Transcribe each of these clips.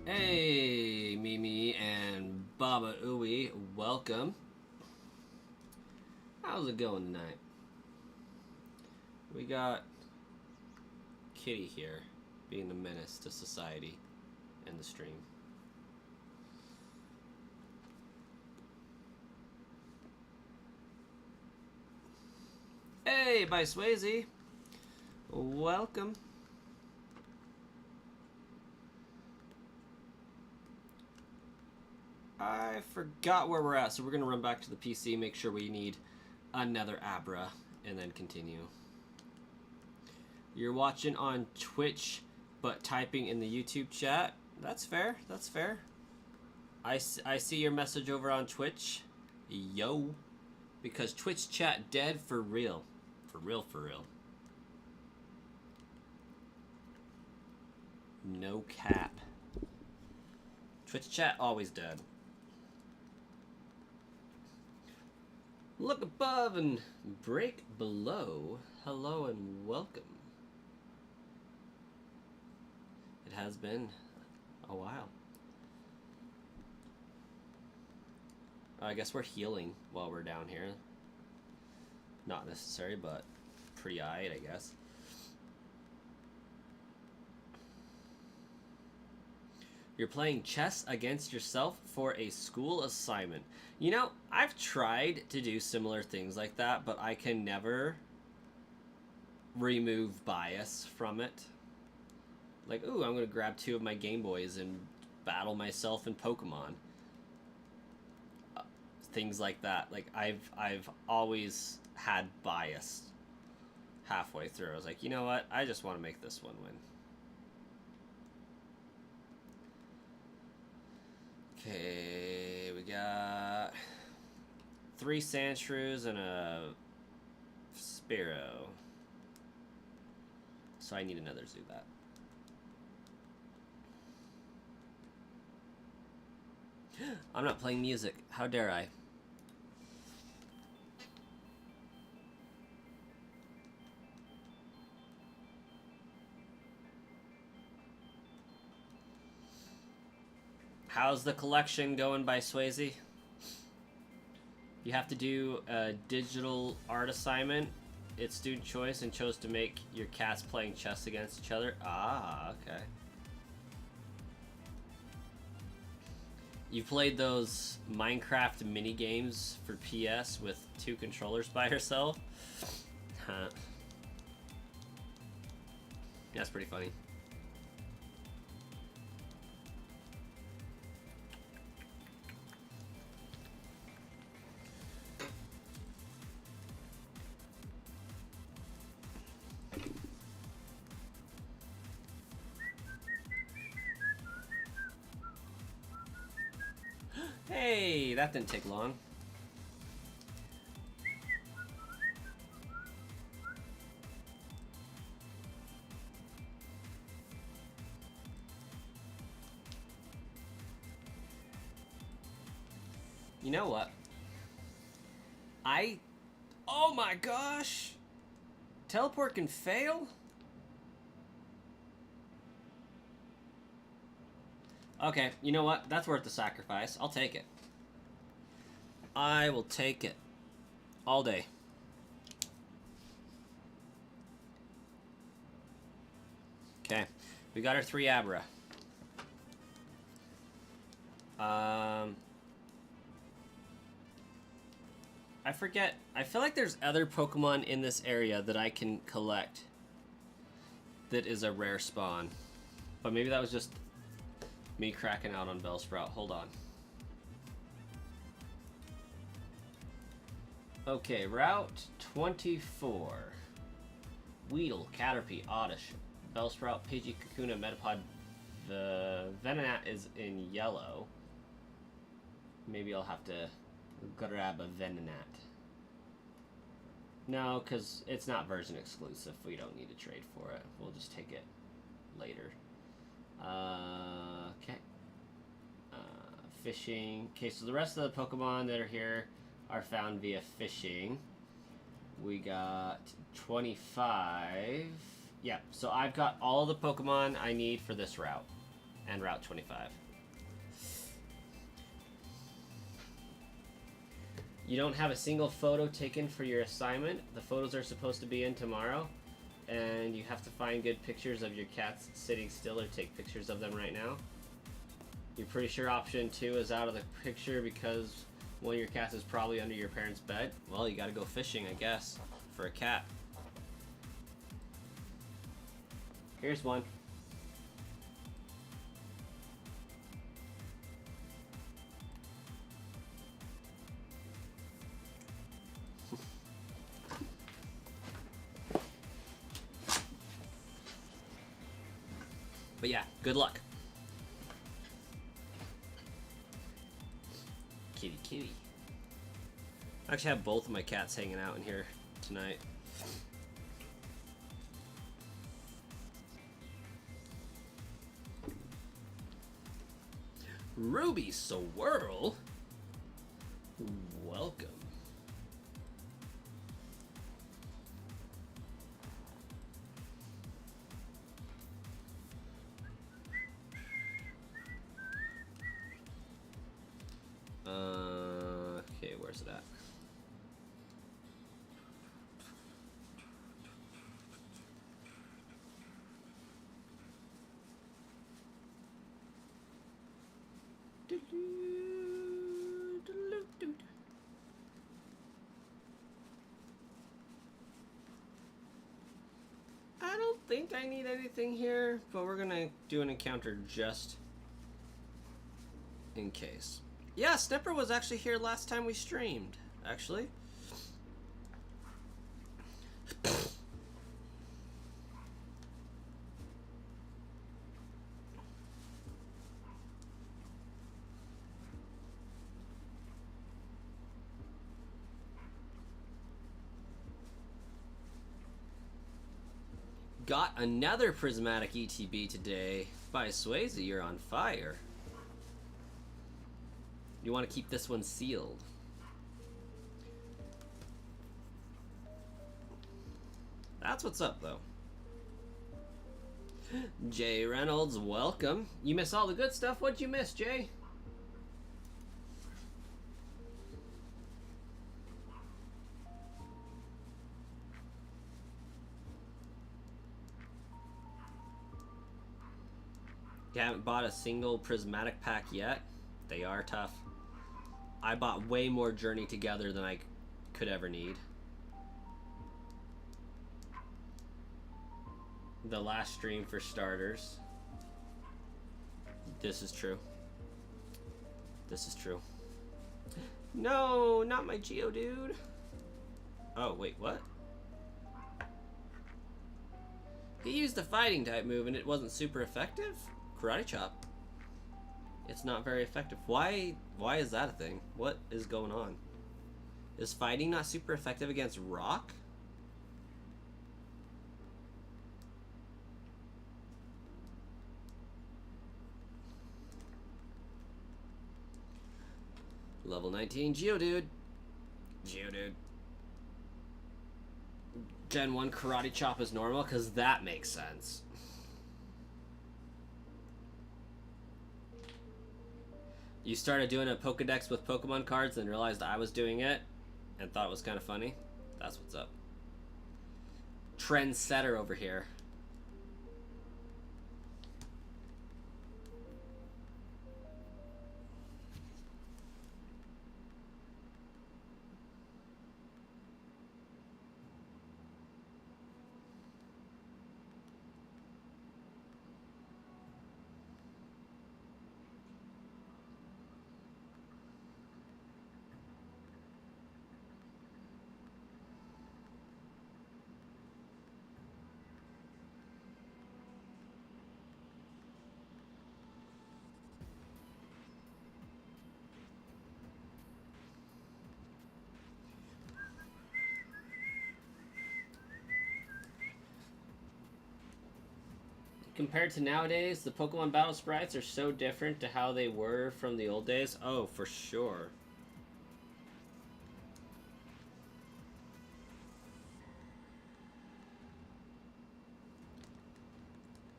Hey, Mimi and Baba Ooey, welcome. How's it going tonight? We got Kitty here, being the menace to society and the stream. Hey, by Swayze, welcome. I forgot where we're at, so we're going to run back to the PC, make sure we need another Abra, and then continue. You're watching on Twitch, but typing in the YouTube chat. That's fair, that's fair. I see your message over on Twitch. Yo. Because Twitch chat dead for real. For real, for real. No cap. Twitch chat always dead. Look above and break below. Hello and welcome. It has been a while. I guess we're healing while we're down here. Not necessary, but pretty alright, I guess. You're playing chess against yourself for a school assignment. You know, I've tried to do similar things like that, but I can never remove bias from it. Like, ooh, I'm going to grab 2 of my Game Boys and battle myself in Pokemon. Things like that. Like I've always had bias halfway through. I was like, you know what? I just want to make this one win. Okay, we got 3 Sandshrews and a Spearow. So I need another Zubat. I'm not playing music. How dare I? How's the collection going by Swayze? You have to do a digital art assignment. It's student choice and chose to make your cats playing chess against each other. Ah, okay. You played those Minecraft mini games for PS with 2 controllers by yourself? Huh. That's pretty funny. Hey, that didn't take long. You know what? Oh my gosh! Teleport can fail? Okay, you know what? That's worth the sacrifice. I'll take it. I will take it. All day. Okay, we got our 3 Abra. I forget. I feel like there's other Pokemon in this area that I can collect that is a rare spawn. But maybe that was just me cracking out on Bellsprout. Hold on. Okay, Route 24. Weedle, Caterpie, Oddish, Bellsprout, Pidgey, Kakuna, Metapod. The Venonat is in yellow. Maybe I'll have to grab a Venonat. No, because it's not version exclusive. We don't need to trade for it. We'll just take it later. Okay. Fishing. Okay, so the rest of the Pokemon that are here are found via fishing. We got 25. Yeah, so I've got all the Pokemon I need for this route. And Route 25. You don't have a single photo taken for your assignment. The photos are supposed to be in tomorrow. And you have to find good pictures of your cats sitting still or take pictures of them right now. You're pretty sure option 2 is out of the picture because one of your cats is probably under your parents' bed. Well, you gotta go fishing, I guess, for a cat. Here's one. But yeah, good luck. Kitty, kitty. I actually have both of my cats hanging out in here tonight. Ruby Swirl? Welcome. Okay, where's it at? I don't think I need anything here, but we're gonna do an encounter just in case. Yeah, Snipper was actually here last time we streamed, actually. Got another prismatic ETB today by Swayze. You're on fire. You want to keep this one sealed. That's what's up, though. Jay Reynolds, welcome. You miss all the good stuff? What'd you miss, Jay? You haven't bought a single prismatic pack yet? They are tough. I bought way more Journey Together than I could ever need. The last stream for starters. This is true. This is true. No, not my Geodude. Oh, wait, what? He used the fighting type move and it wasn't super effective? Karate Chop. It's not very effective. Why is that a thing? What is going on? Is fighting not super effective against rock? Level 19 Geodude. Geodude. Gen 1 Karate Chop is normal, because that makes sense. You started doing a Pokedex with Pokemon cards and realized I was doing it and thought it was kind of funny. That's what's up. Trendsetter over here. Compared to nowadays, the Pokemon battle sprites are so different to how they were from the old days. Oh, for sure.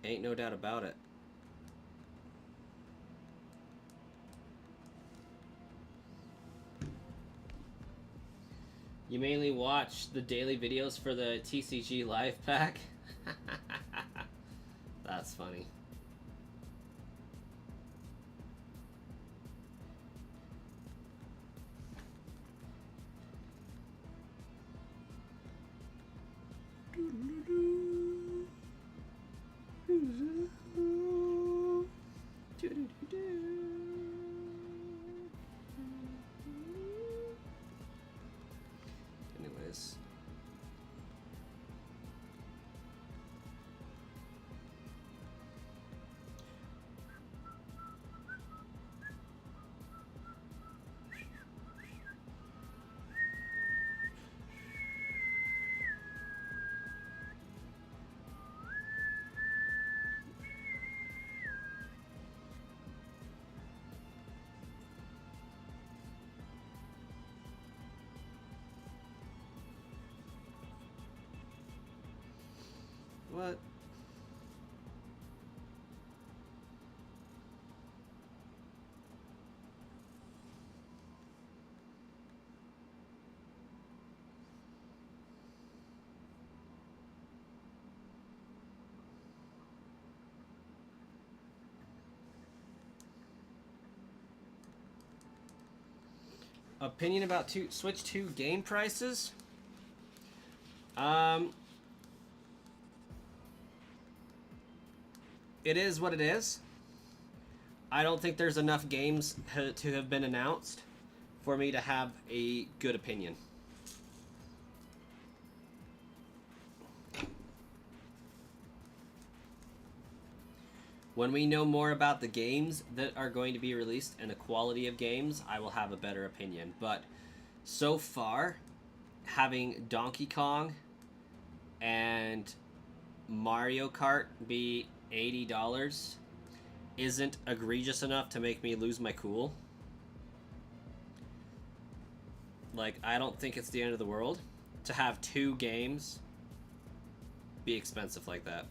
Ain't no doubt about it. You mainly watch the daily videos for the TCG Live Pack? That's funny. Anyways. What? Opinion about Switch 2 game prices? It is what it is. I don't think there's enough games to have been announced for me to have a good opinion. When we know more about the games that are going to be released and the quality of games, I will have a better opinion. But so far, having Donkey Kong and Mario Kart be $80 isn't egregious enough to make me lose my cool. Like, I don't think it's the end of the world to have 2 games be expensive like that.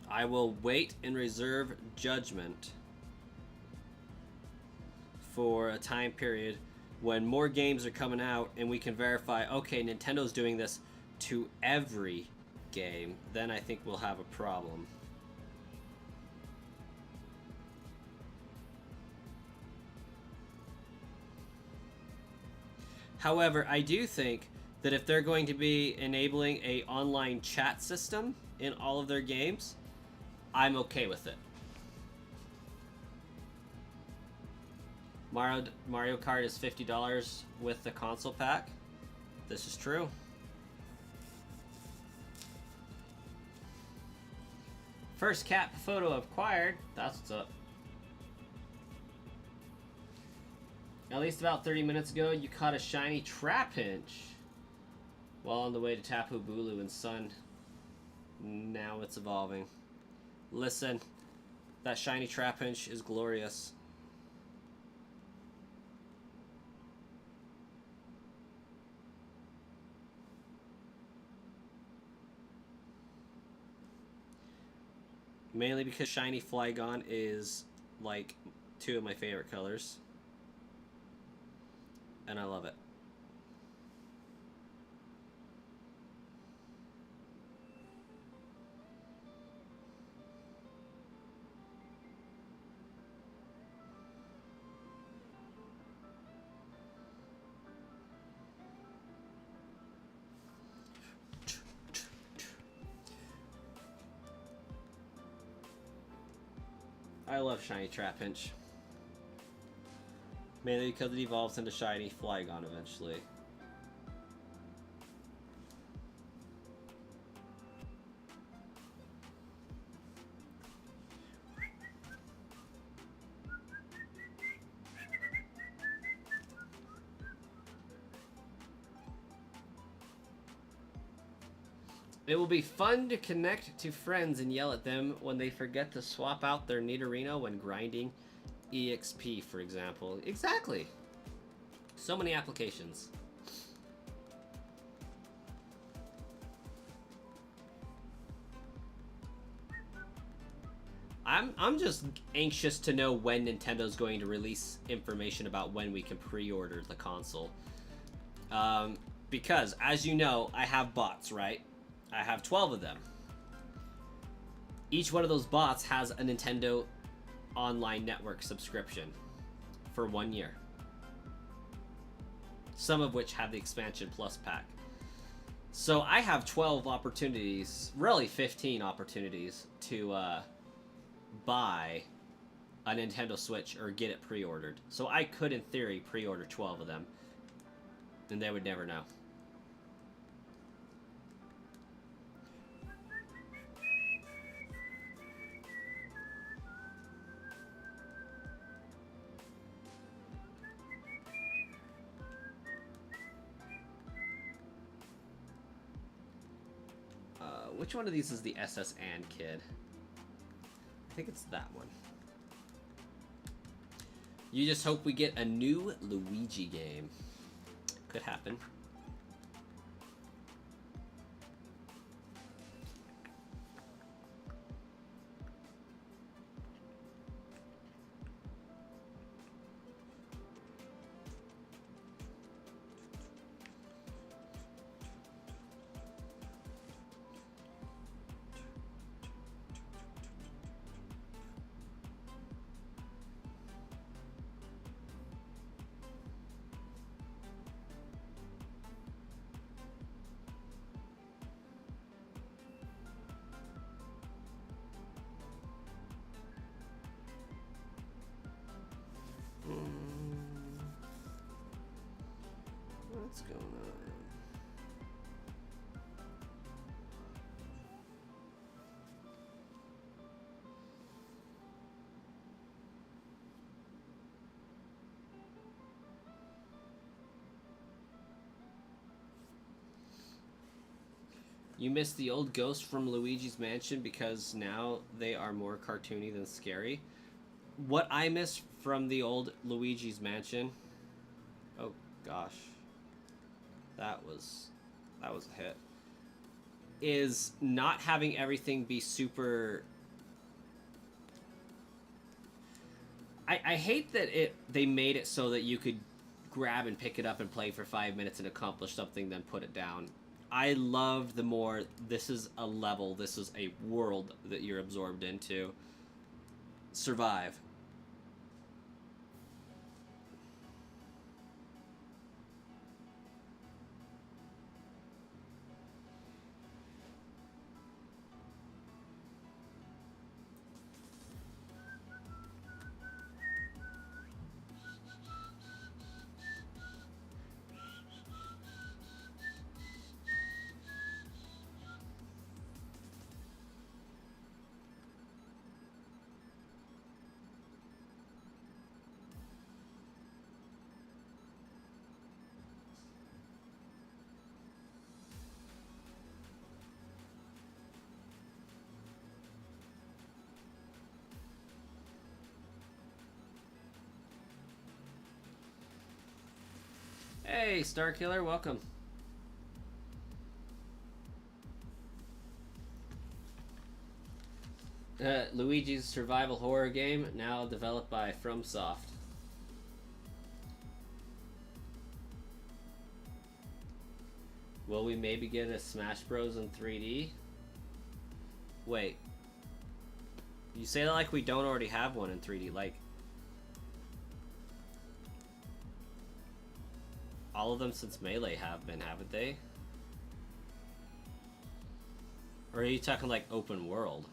I will wait and reserve judgment for a time period when more games are coming out and we can verify, okay, Nintendo's doing this to every game. Then I think we'll have a problem. However, I do think that if they're going to be enabling a online chat system in all of their games, I'm okay with it. Mario Kart is $50 with the console pack. This is true. First cat photo acquired. That's what's up. At least about 30 minutes ago, you caught a shiny Trapinch while on the way to Tapu Bulu and Sun. Now it's evolving. Listen, that shiny Trapinch is glorious. Mainly because shiny Flygon is like 2 of my favorite colors. And I love it. I love shiny Trapinch. Mainly because it evolves into shiny Flygon eventually. It will be fun to connect to friends and yell at them when they forget to swap out their Nidorino when grinding EXP, for example. Exactly. So many applications. I'm just anxious to know when Nintendo's going to release information about when we can pre-order the console. Because, as you know, I have bots, right? I have 12 of them. Each one of those bots has a Nintendo Online Network subscription for 1 year. Some of which have the Expansion Plus pack. So I have 12 opportunities, really 15 opportunities to buy a Nintendo Switch or get it pre-ordered. So I could, in theory, pre-order 12 of them. And they would never know. Which one of these is the SS and Kid? I think it's that one. You just hope we get a new Luigi game. Could happen. What's going on? You missed the old ghosts from Luigi's Mansion because now they are more cartoony than scary. What I miss from the old Luigi's Mansion... Oh, gosh. That was a hit. Is not having everything be super... I hate that they made it so that you could grab and pick it up and play for 5 minutes and accomplish something, then put it down. I love the more, this is a level, this is a world that you're absorbed into. Survive. Hey, Starkiller, welcome. Luigi's survival horror game, now developed by FromSoft. Will we maybe get a Smash Bros. In 3D? Wait. You say that like we don't already have one in 3D, like... All of them since Melee have been, haven't they? Or are you talking like open world?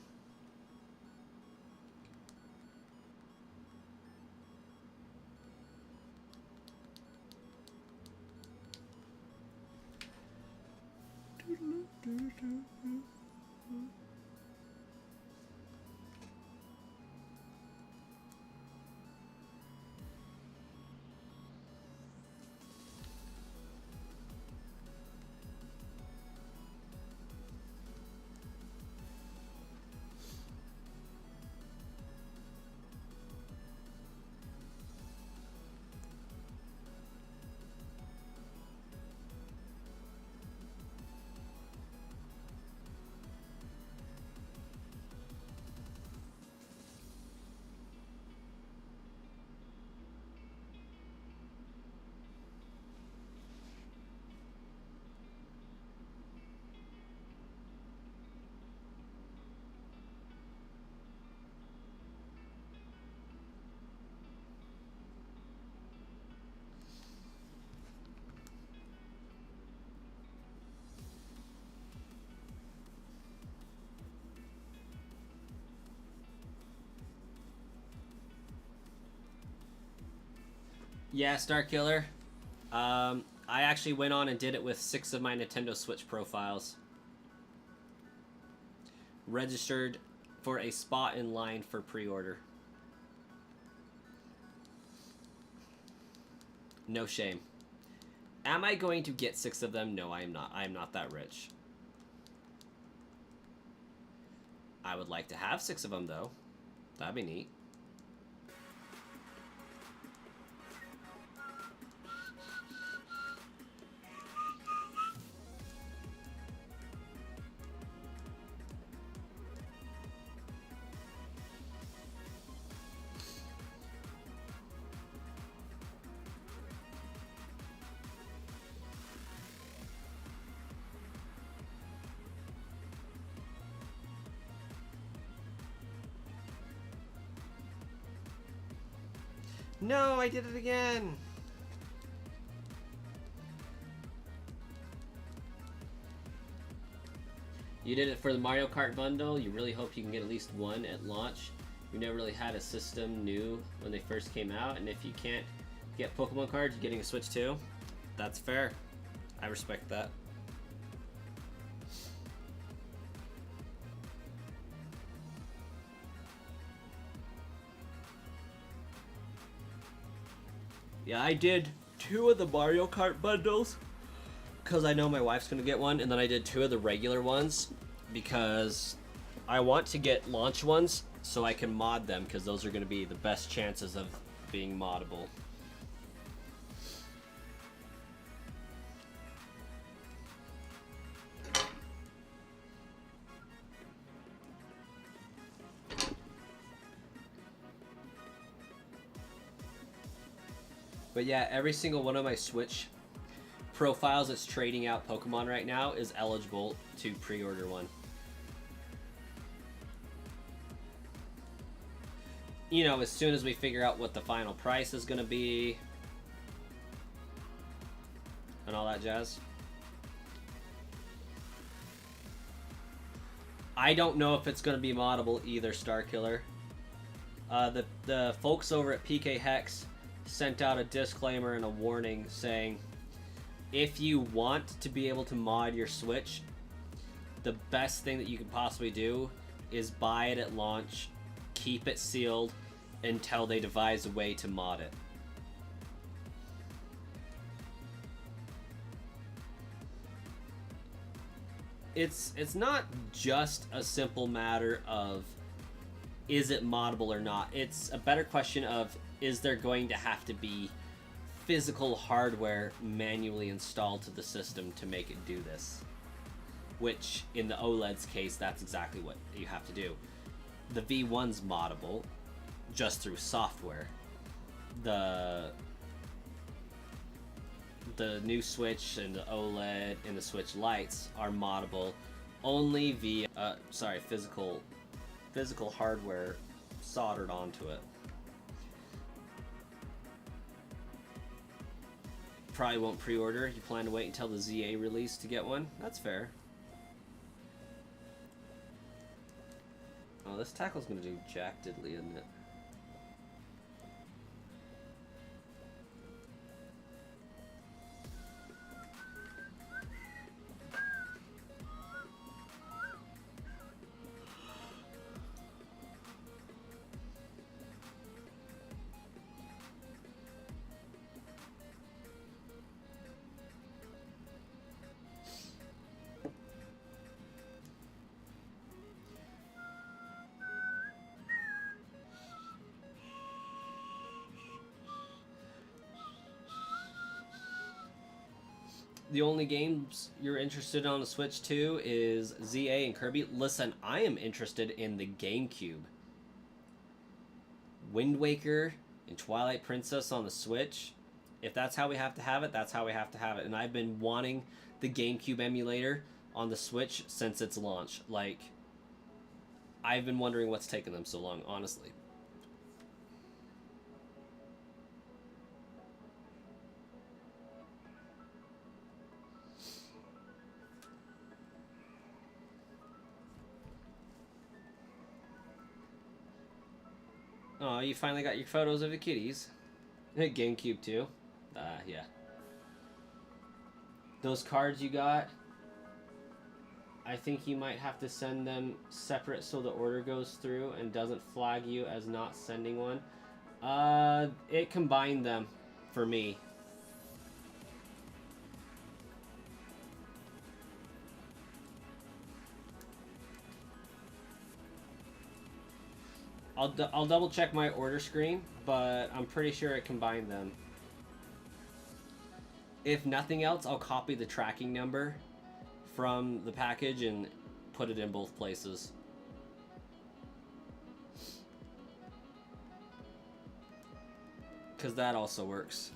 Yeah, Starkiller. I actually went on and did it with 6 of my Nintendo Switch profiles. Registered for a spot in line for pre-order. No shame. Am I going to get 6 of them? No, I am not. I am not that rich. I would like to have 6 of them, though. That'd be neat. No, I did it again! You did it for the Mario Kart bundle. You really hope you can get at least one at launch. You never really had a system new when they first came out, and if you can't get Pokemon cards, you're getting a Switch too. That's fair. I respect that. Yeah, I did 2 of the Mario Kart bundles because I know my wife's gonna get one, and then I did 2 of the regular ones because I want to get launch ones so I can mod them, because those are gonna be the best chances of being moddable. But yeah, every single one of my Switch profiles that's trading out Pokemon right now is eligible to pre-order one. You know, as soon as we figure out what the final price is going to be and all that jazz. I don't know if it's going to be moddable either, Starkiller. The folks over at PK Hex sent out a disclaimer and a warning saying, if you want to be able to mod your Switch, the best thing that you could possibly do is buy it at launch, keep it sealed until they devise a way to mod it. It's not just a simple matter of is it moddable or not. It's a better question of, is there going to have to be physical hardware manually installed to the system to make it do this? Which, in the OLED's case, that's exactly what you have to do. The V1's moddable just through software. The new Switch and the OLED and the Switch Lights are moddable only via physical hardware soldered onto it. Probably won't pre-order. You plan to wait until the ZA release to get one? That's fair. Oh, this tackle's gonna do jack diddly, isn't it? The only games you're interested in on the Switch 2 is ZA and Kirby. Listen, I am interested in the GameCube. Wind Waker and Twilight Princess on the Switch. If that's how we have to have it, that's how we have to have it. And I've been wanting the GameCube emulator on the Switch since its launch. Like, I've been wondering what's taken them so long, honestly. Oh, you finally got your photos of the kitties. GameCube too. Yeah. Those cards you got, I think you might have to send them separate so the order goes through and doesn't flag you as not sending one. It combined them for me. I'll double check my order screen, but I'm pretty sure it combined them. If nothing else, I'll copy the tracking number from the package and put it in both places. Because that also works.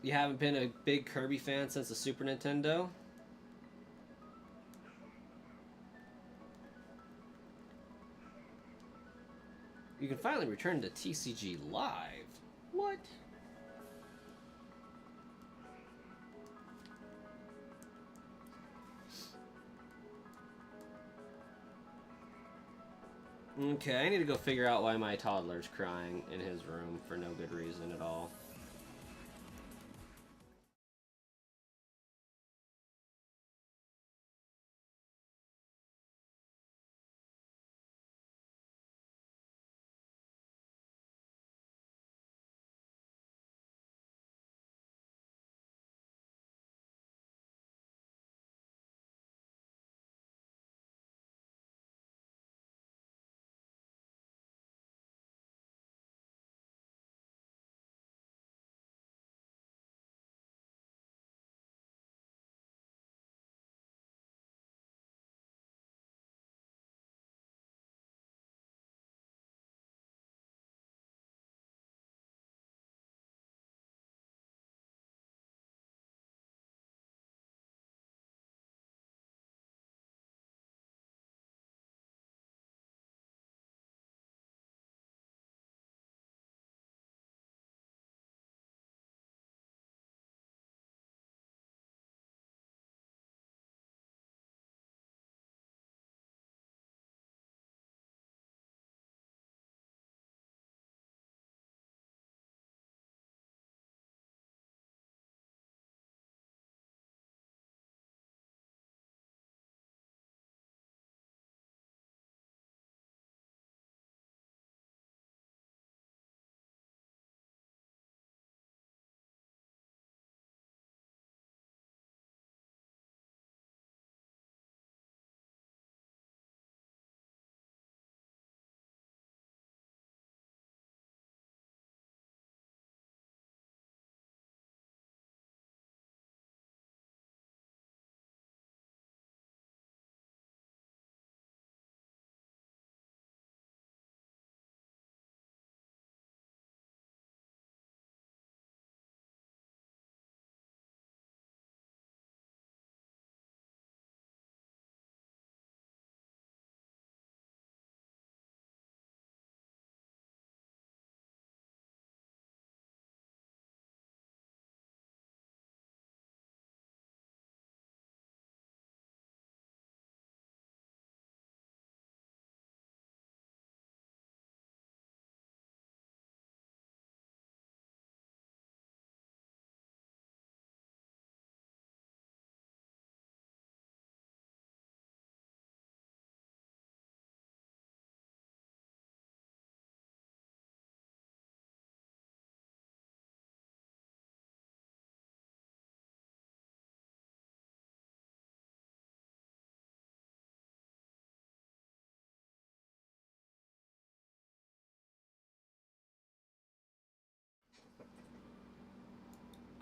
You haven't been a big Kirby fan since the Super Nintendo? You can finally return to TCG Live. What? Okay, I need to go figure out why my toddler's crying in his room for no good reason at all.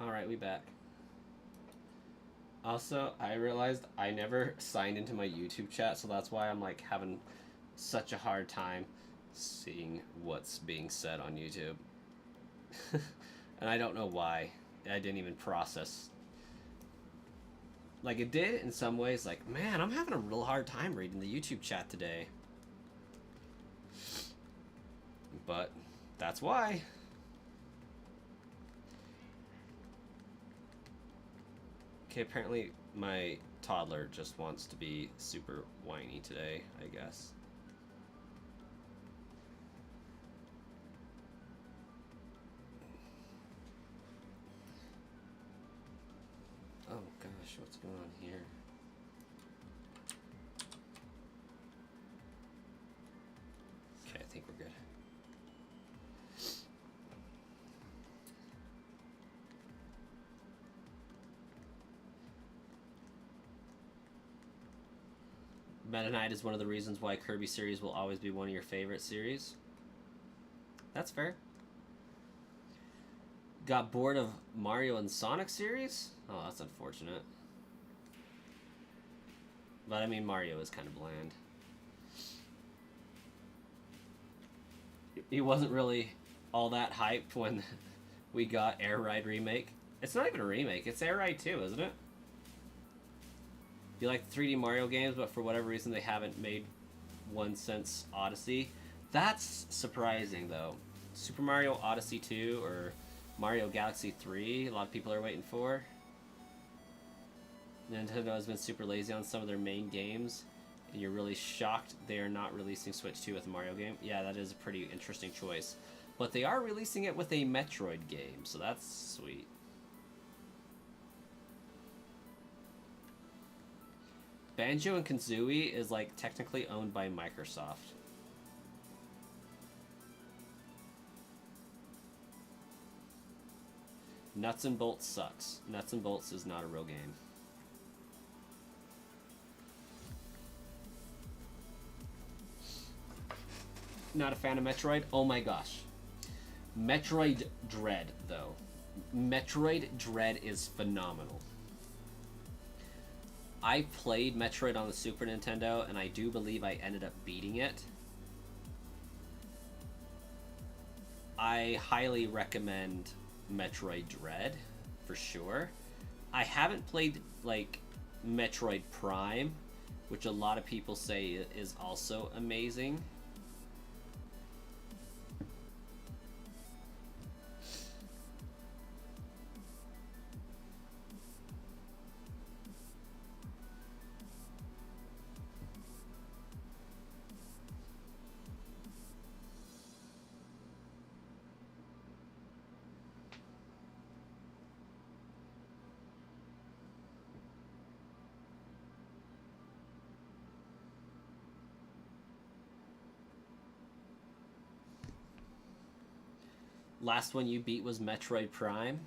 Alright, we back. Also, I realized I never signed into my YouTube chat, so that's why I'm like having such a hard time seeing what's being said on YouTube. And I don't know why. I didn't even process. Like, it did in some ways. Like, man, I'm having a real hard time reading the YouTube chat today. But that's why. Okay, apparently my toddler just wants to be super whiny today, I guess. Oh gosh, what's going on here? Okay, I think we're good. Meta Knight is one of the reasons why Kirby series will always be one of your favorite series. That's fair. Got bored of Mario and Sonic series? Oh, that's unfortunate. But I mean, Mario is kind of bland. He wasn't really all that hyped when we got Air Ride Remake. It's not even a remake. It's Air Ride 2, isn't it? You like the 3D Mario games, but for whatever reason they haven't made one since Odyssey. That's surprising, though. Super Mario Odyssey 2 or Mario Galaxy 3, a lot of people are waiting for. Nintendo has been super lazy on some of their main games, and you're really shocked they are not releasing Switch 2 with a Mario game. Yeah, that is a pretty interesting choice. But they are releasing it with a Metroid game, so that's sweet. Banjo and Kazooie is like technically owned by Microsoft. Nuts and Bolts sucks. Nuts and Bolts is not a real game. Not a fan of Metroid? Oh my gosh. Metroid Dread, though. Metroid Dread is phenomenal. I played Metroid on the Super Nintendo, and I do believe I ended up beating it. I highly recommend Metroid Dread, for sure. I haven't played, like, Metroid Prime, which a lot of people say is also amazing. Last one you beat was Metroid Prime.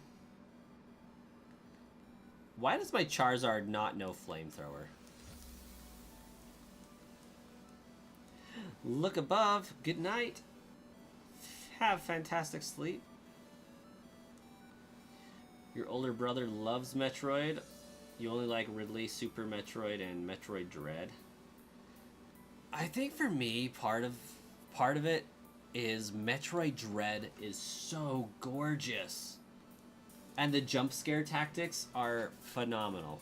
Why does my Charizard not know Flamethrower? Look above. Good night. Have fantastic sleep. Your older brother loves Metroid. You only like Ridley, Super Metroid, and Metroid Dread. I think for me, part of it is Metroid Dread is so gorgeous. And the jump scare tactics are phenomenal.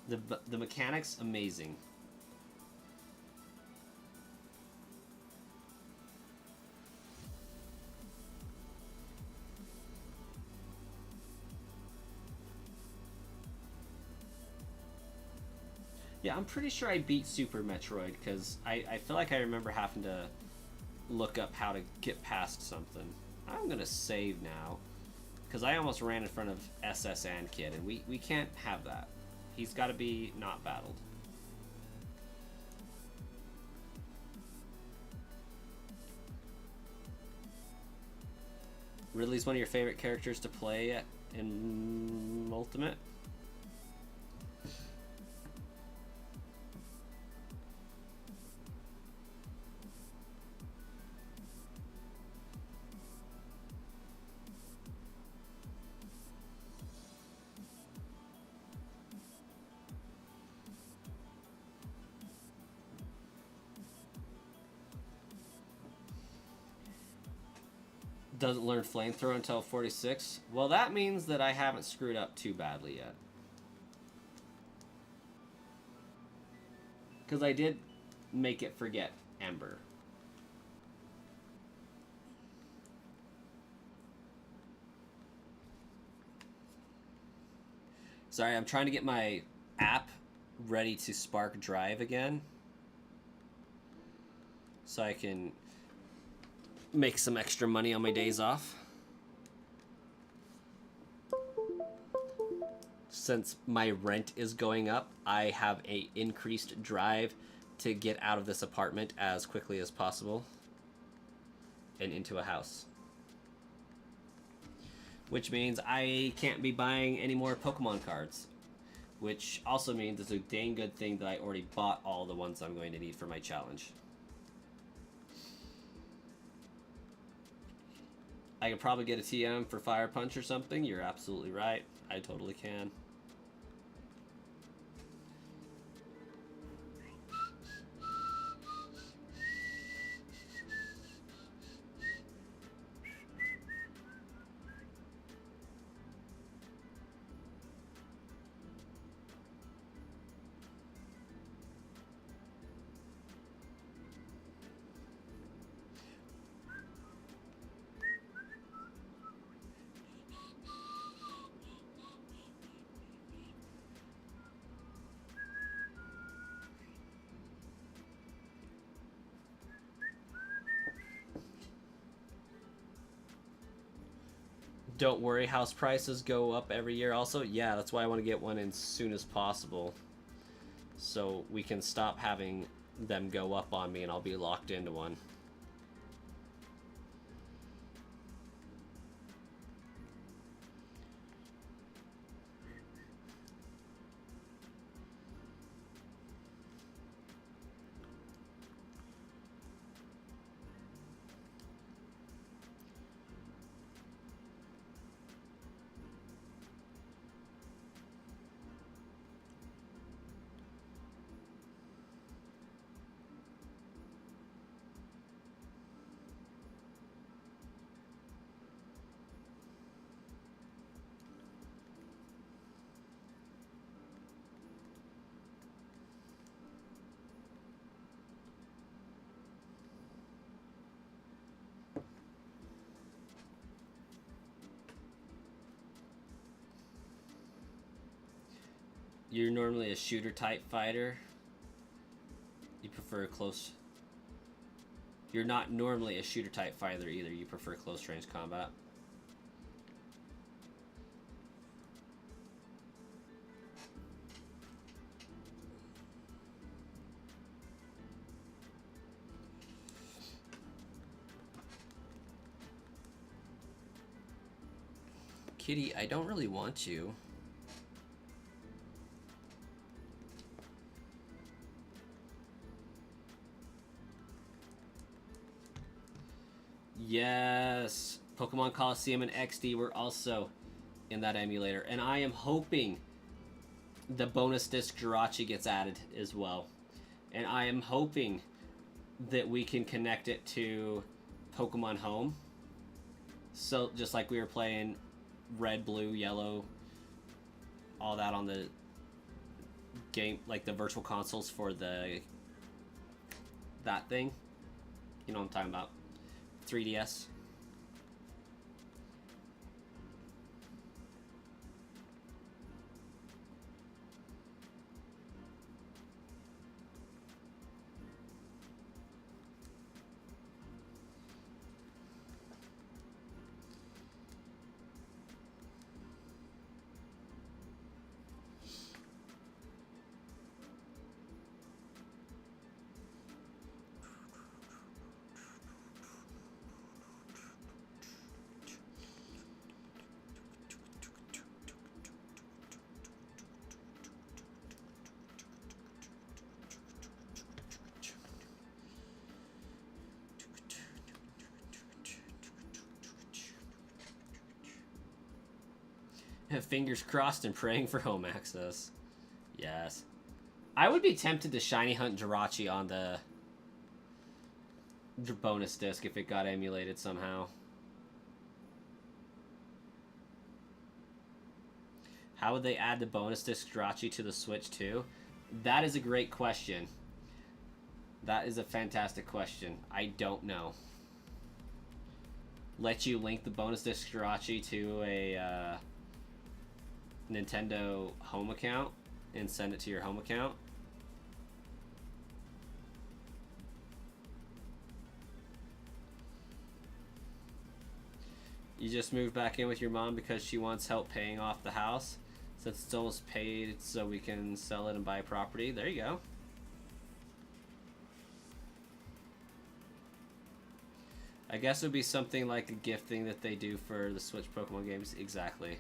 The mechanics, amazing. Yeah, I'm pretty sure I beat Super Metroid, because I feel like I remember having to look up how to get past something. I'm going to save now, because I almost ran in front of SS and Kid, and we can't have that. He's got to be not battled. Ridley's one of your favorite characters to play in Ultimate? Doesn't learn Flamethrower until 46. Well, that means that I haven't screwed up too badly yet. Because I did make it forget Ember. Sorry, I'm trying to get my app ready to spark Drive again, so I can make some extra money on my days off. Since my rent is going up, I have a increased drive to get out of this apartment as quickly as possible and into a house. Which means I can't be buying any more Pokemon cards. Which also means it's a dang good thing that I already bought all the ones I'm going to need for my challenge. I could probably get a TM for Fire Punch or something. You're absolutely right. I totally can. Don't worry, house prices go up every year also. Yeah, that's why I want to get one as soon as possible. So we can stop having them go up on me and I'll be locked into one. You're normally a shooter type fighter. You prefer close. You're not normally a shooter type fighter either. You prefer close range combat. Kitty, I don't really want you. Yes, Pokemon Coliseum and XD were also in that emulator, and I am hoping the bonus disc Jirachi gets added as well, and I am hoping that we can connect it to Pokemon Home, so just like we were playing red, blue, yellow, all that on the game, like the virtual consoles for the that thing, you know what I'm talking about. 3DS. Fingers crossed and praying for home access. Yes. I would be tempted to shiny hunt Jirachi on the bonus disc if it got emulated somehow. How would they add the bonus disc Jirachi to the Switch too? That is a great question. That is a fantastic question. I don't know. Let you link the bonus disc Jirachi to a Nintendo home account and send it to your home account. You just moved back in with your mom because she wants help paying off the house since it's almost paid so we can sell it and buy property. There you go. I guess it would be something like a gift thing that they do for the Switch Pokemon games. Exactly.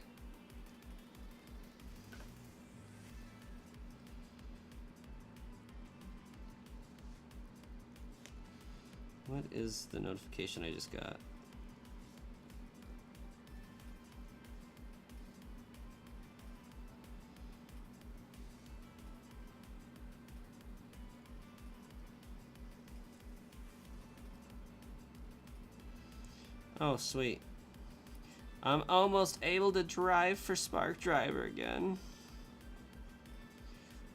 What is the notification I just got? Oh, sweet. I'm almost able to drive for Spark Driver again.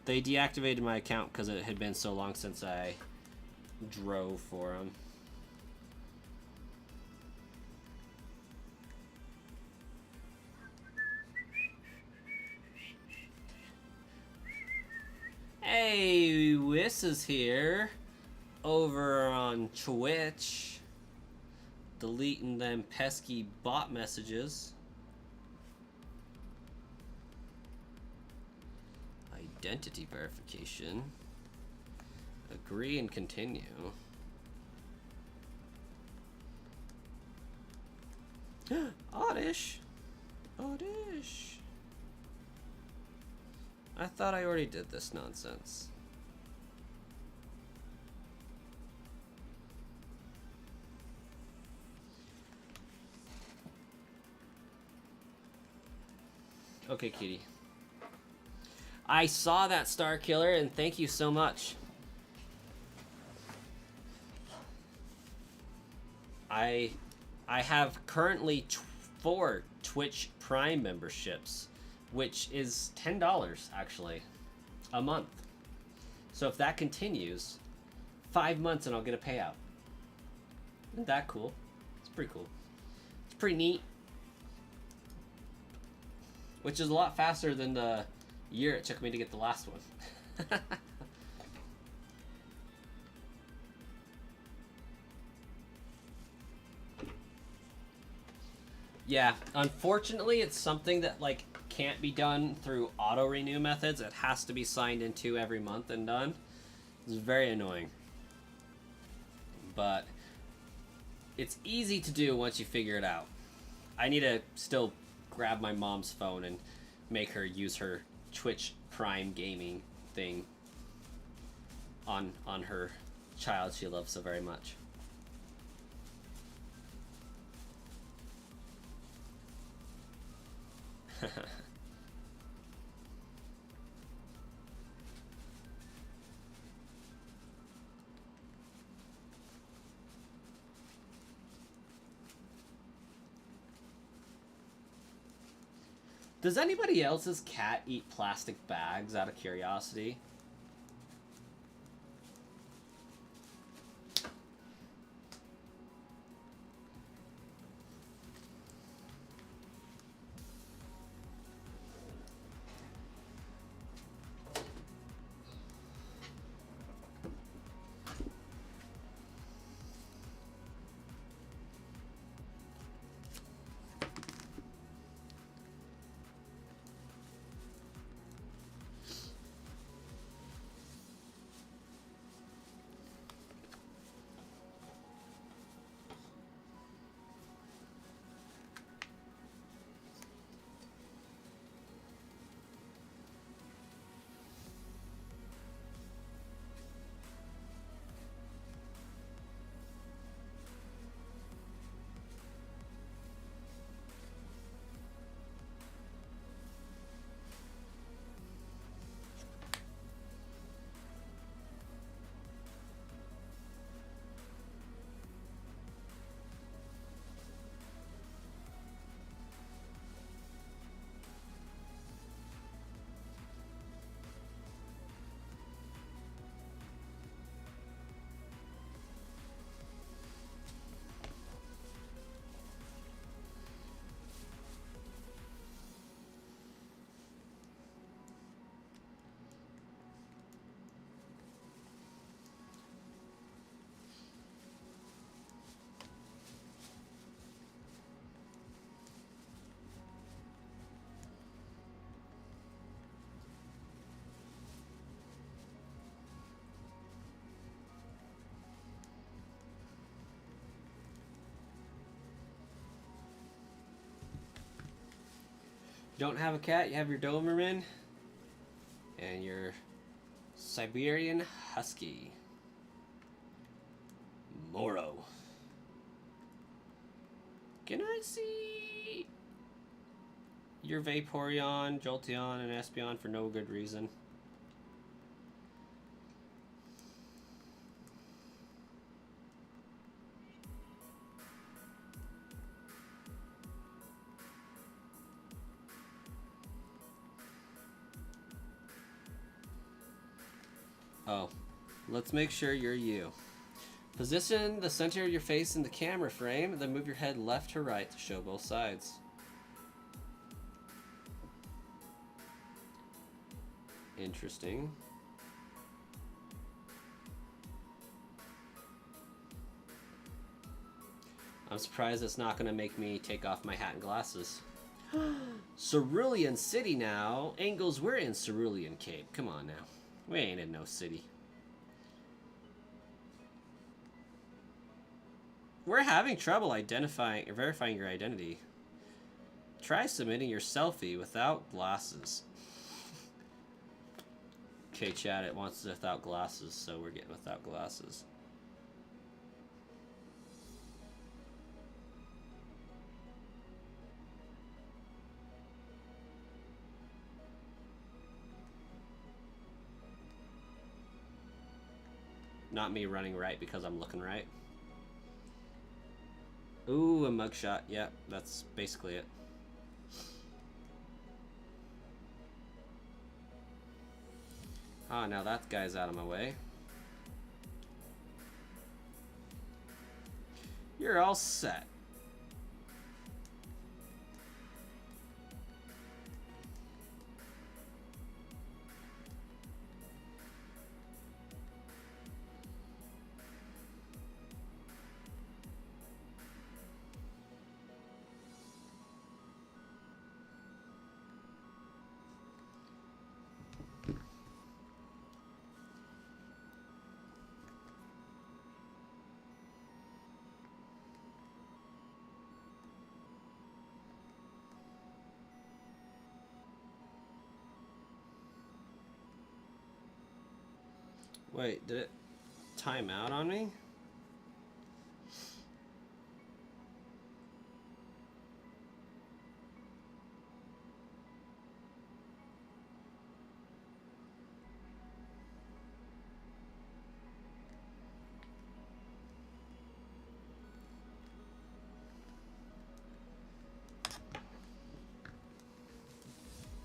They deactivated my account because it had been so long since I drove for them. Hey, Wiss is here over on Twitch, deleting them pesky bot messages. Identity verification. Agree and continue. Oddish. Oddish. I thought I already did this nonsense. Okay, Kitty. I saw that Star Killer, and thank you so much. I have currently 4 Twitch Prime memberships, which is $10 actually a month. So if that continues, 5 months and I'll get a payout. Isn't that cool? It's pretty cool. It's pretty neat. Which is a lot faster than the year it took me to get the last one. Yeah, unfortunately, it's something that like can't be done through auto renew methods. It has to be signed into every month and done. It's very annoying, but it's easy to do once you figure it out. I need to still grab my mom's phone and make her use her Twitch Prime gaming thing on her child she loves so very much. Does anybody else's cat eat plastic bags out of curiosity? Don't have a cat, you have your Doberman and your Siberian Husky. Moro. Can I see your Vaporeon, Jolteon, and Espeon for no good reason? Oh, let's make sure you're you. Position the center of your face in the camera frame, then move your head left to right to show both sides. Interesting. I'm surprised it's not going to make me take off my hat and glasses. Cerulean City now. Angles, we're in Cerulean Cape. Come on now. We ain't in no city. We're having trouble identifying or verifying your identity. Try submitting your selfie without glasses. Okay, chat, it wants it without glasses, so we're getting without glasses. Not me running right because I'm looking right. Ooh, a mugshot. Yeah, that's basically it. Ah, now that guy's out of my way. You're all set. Wait, did it time out on me?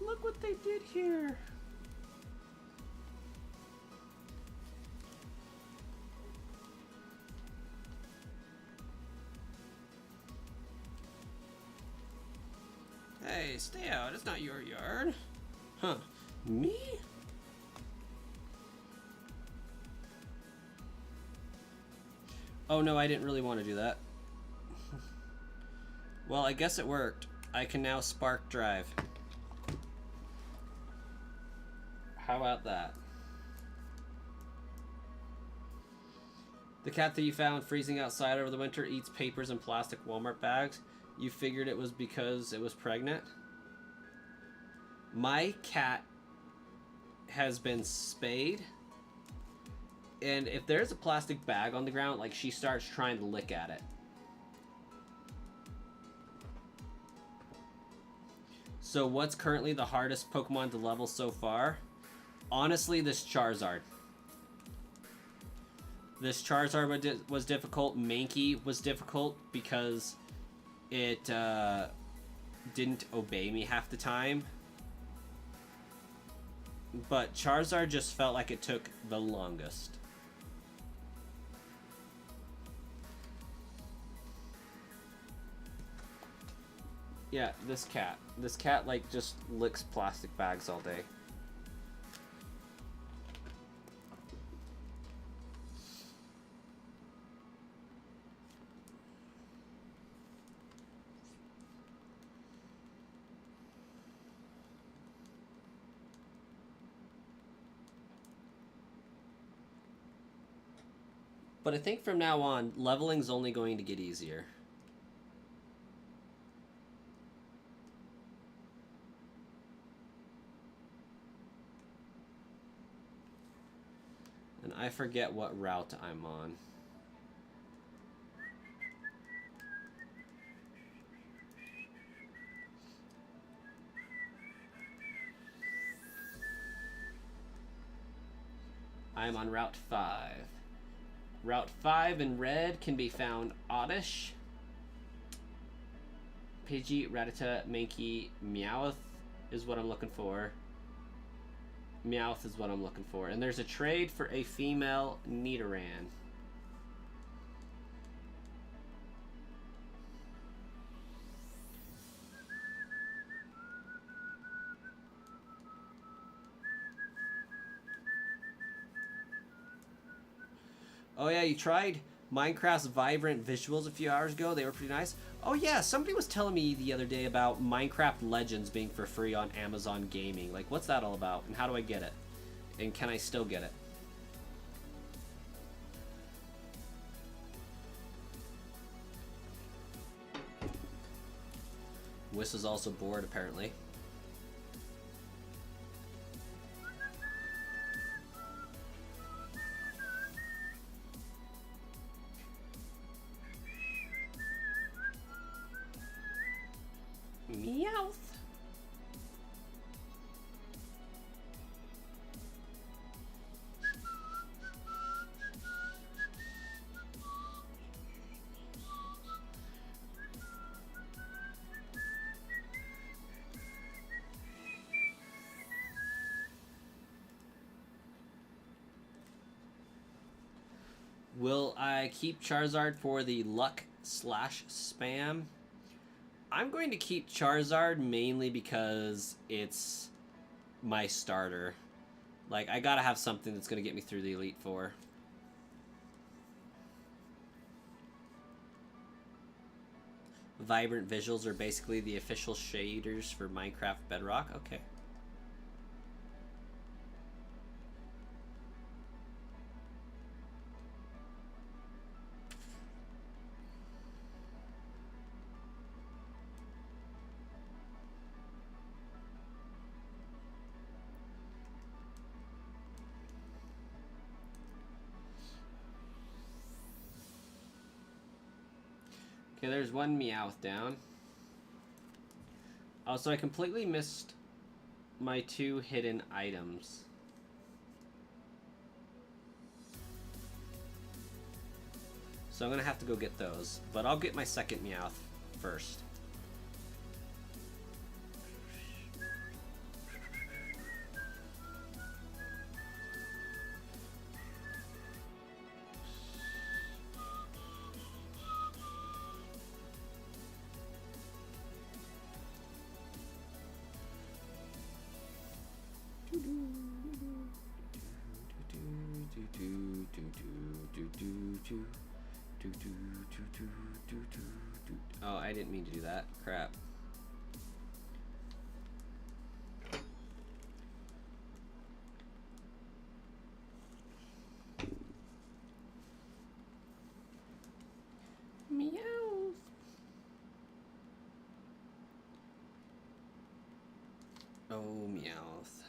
Look what they did here. Hey, stay out. It's not your yard. Huh. Me? Oh no, I didn't really want to do that. Well, I guess it worked. I can now spark drive. How about that? The cat that you found freezing outside over the winter eats papers and plastic Walmart bags. You figured it was because it was pregnant? My cat has been spayed, and if there's a plastic bag on the ground, like, she starts trying to lick at it. So what's currently the hardest Pokemon to level so far? Honestly, this Charizard. This Charizard was difficult. Mankey was difficult because it didn't obey me half the time. But Charizard just felt like it took the longest. Yeah, this cat. This cat, like, just licks plastic bags all day. But I think from now on, leveling's only going to get easier. And I forget what route I'm on. I'm on Route 5. Route 5 in red can be found Oddish, Pidgey, Rattata, Mankey, Meowth is what I'm looking for. Meowth is what I'm looking for. And there's a trade for a female Nidoran. Oh yeah, you tried Minecraft's vibrant visuals a few hours ago. They were pretty nice. Oh yeah, somebody was telling me the other day about Minecraft Legends being for free on Amazon Gaming. Like, what's that all about? And how do I get it? And can I still get it? Wiss is also bored, apparently. Meowth. Will I keep Charizard for the luck/spam? I'm going to keep Charizard mainly because it's my starter. Like, I gotta have something that's gonna get me through the Elite Four. Vibrant visuals are basically the official shaders for Minecraft Bedrock. Okay. Okay, there's one Meowth down. Oh, so I completely missed my 2 hidden items. So I'm gonna have to go get those. But I'll get my second Meowth first. Oh, I didn't mean to do that. Crap. Meow. Oh, Meowth.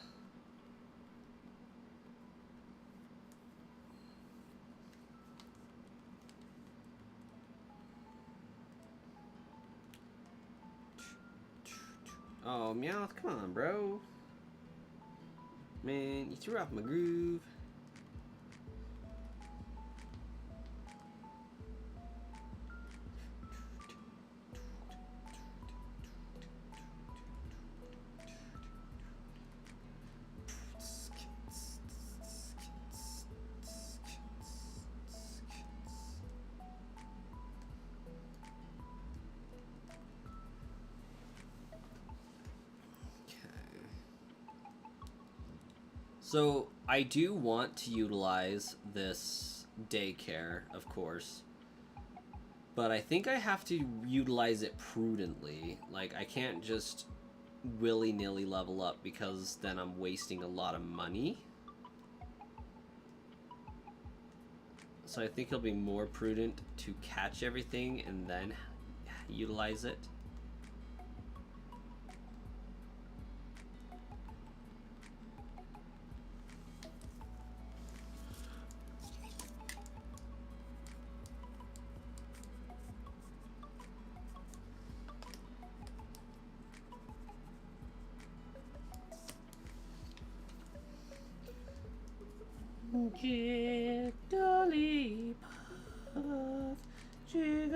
Oh, Meowth, come on, bro. Man, you threw off my groove. So, I do want to utilize this daycare, of course. But I think I have to utilize it prudently. Like, I can't just willy-nilly level up because then I'm wasting a lot of money. So I think it'll be more prudent to catch everything and then utilize it. Jigglypuff, Jigglypuff.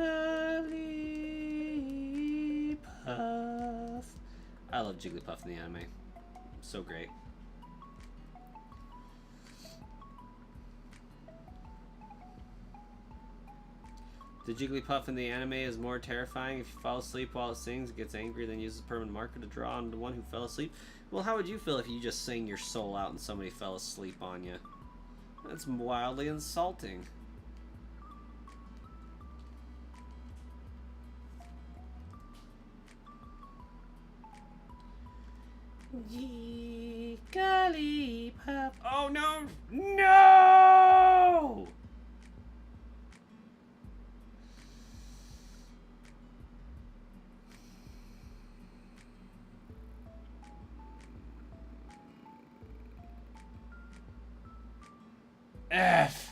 I love Jigglypuff in the anime. So great. The Jigglypuff in the anime is more terrifying. If you fall asleep while it sings, it gets angry, then uses a permanent marker to draw on the one who fell asleep. Well, how would you feel if you just sang your soul out and somebody fell asleep on you? That's wildly insulting. Jigglypuff. Oh no! No! F.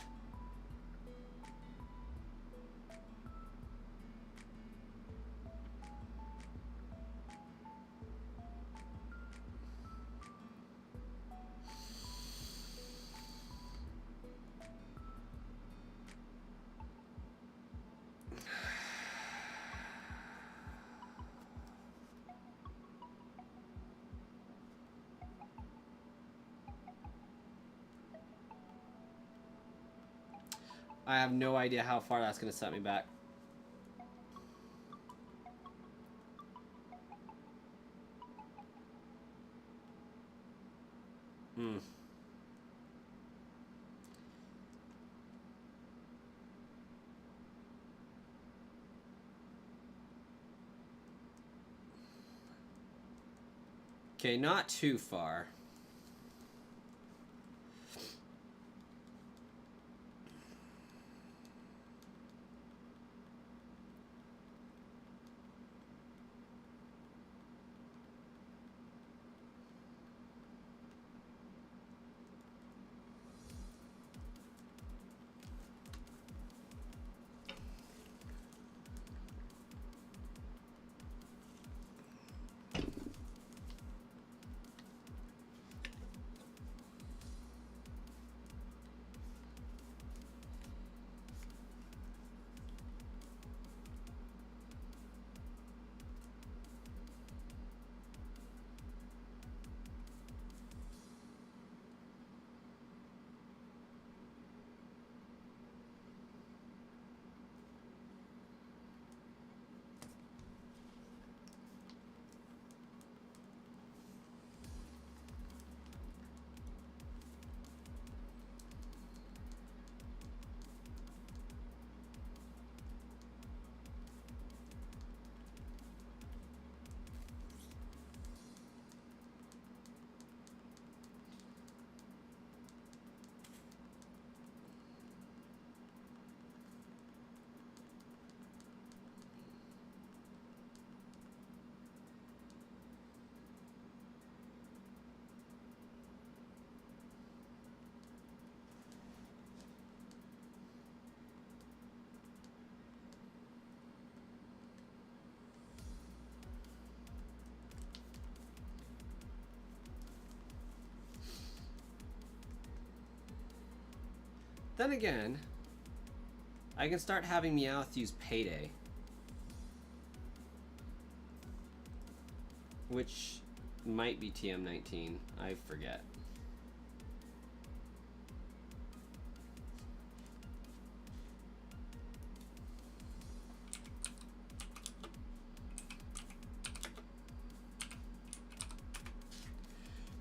I have no idea how far that's going to set me back. Okay, not too far. Then again, I can start having Meowth use Payday. Which might be TM19. I forget.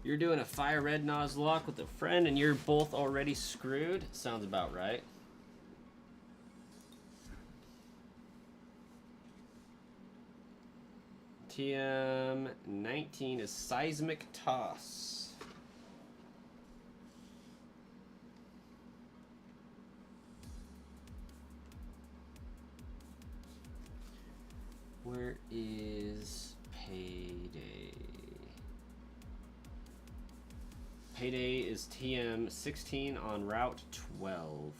You're doing a Fire Red Nuzlocke with a friend and you're both already screwed? Sounds about right. TM19 is Seismic Toss. Where is Payday? Payday is TM16 on Route 12.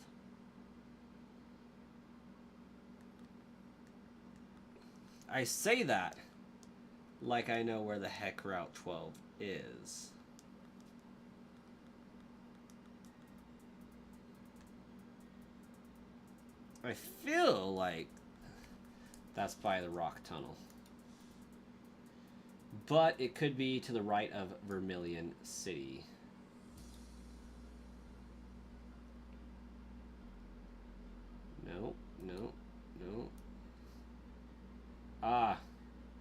I say that like I know where the heck Route 12 is. I feel like that's by the Rock Tunnel. But it could be to the right of Vermilion City. No, no, no. Ah,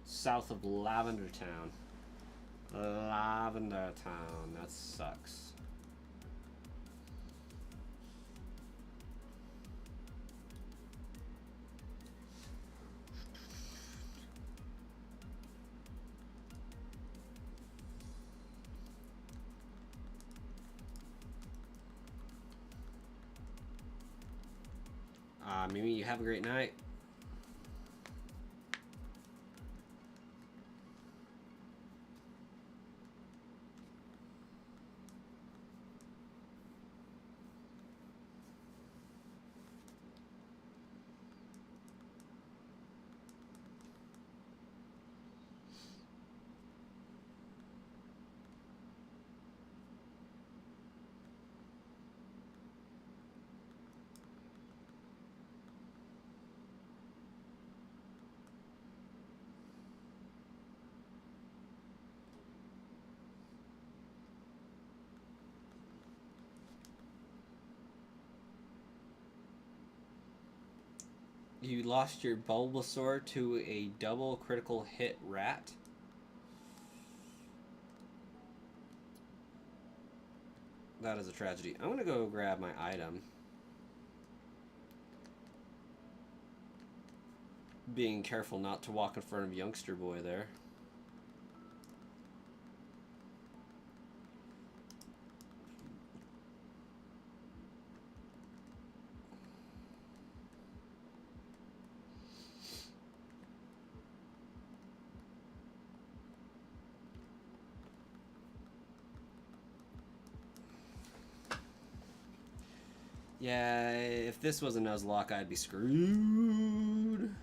south of Lavender Town. Lavender Town, that sucks. Mimi, you have a great night. You lost your Bulbasaur to a double critical hit rat. That is a tragedy. I'm gonna go grab my item. Being careful not to walk in front of youngster boy there. Yeah, if this was a Nuzlocke, I'd be screwed.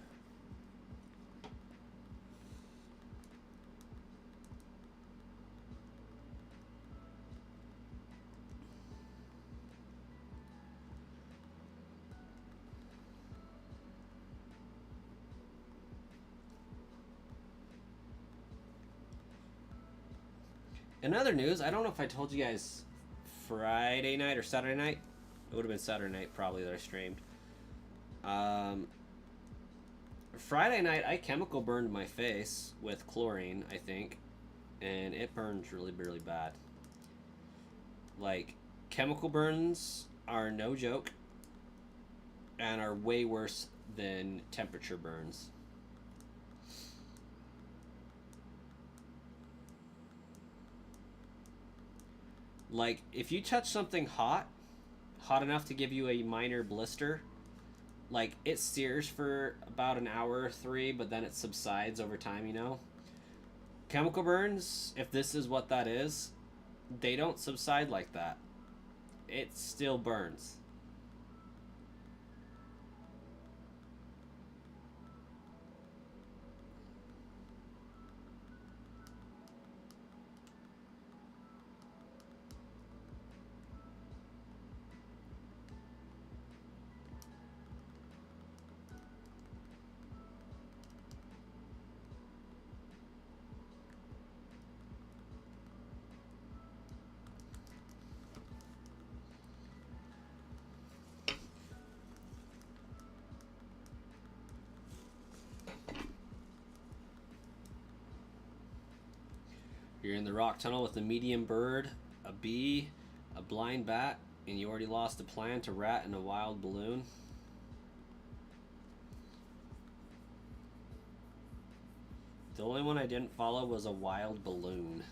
In other news, I don't know if I told you guys Friday night or Saturday night. It would have been Saturday night probably that I streamed. Friday night I chemical burned my face with chlorine, I think, and it burns really, really bad. Like, chemical burns are no joke and are way worse than temperature burns. Like, if you touch something hot enough to give you a minor blister, like, it sears for about an hour or 3, but then it subsides over time, you know? Chemical burns, if this is what that is, they don't subside like that. It still burns. You're in the rock tunnel with a medium bird, a bee, a blind bat, and you already lost a plant, a rat, and a wild balloon. The only one I didn't follow was a wild balloon.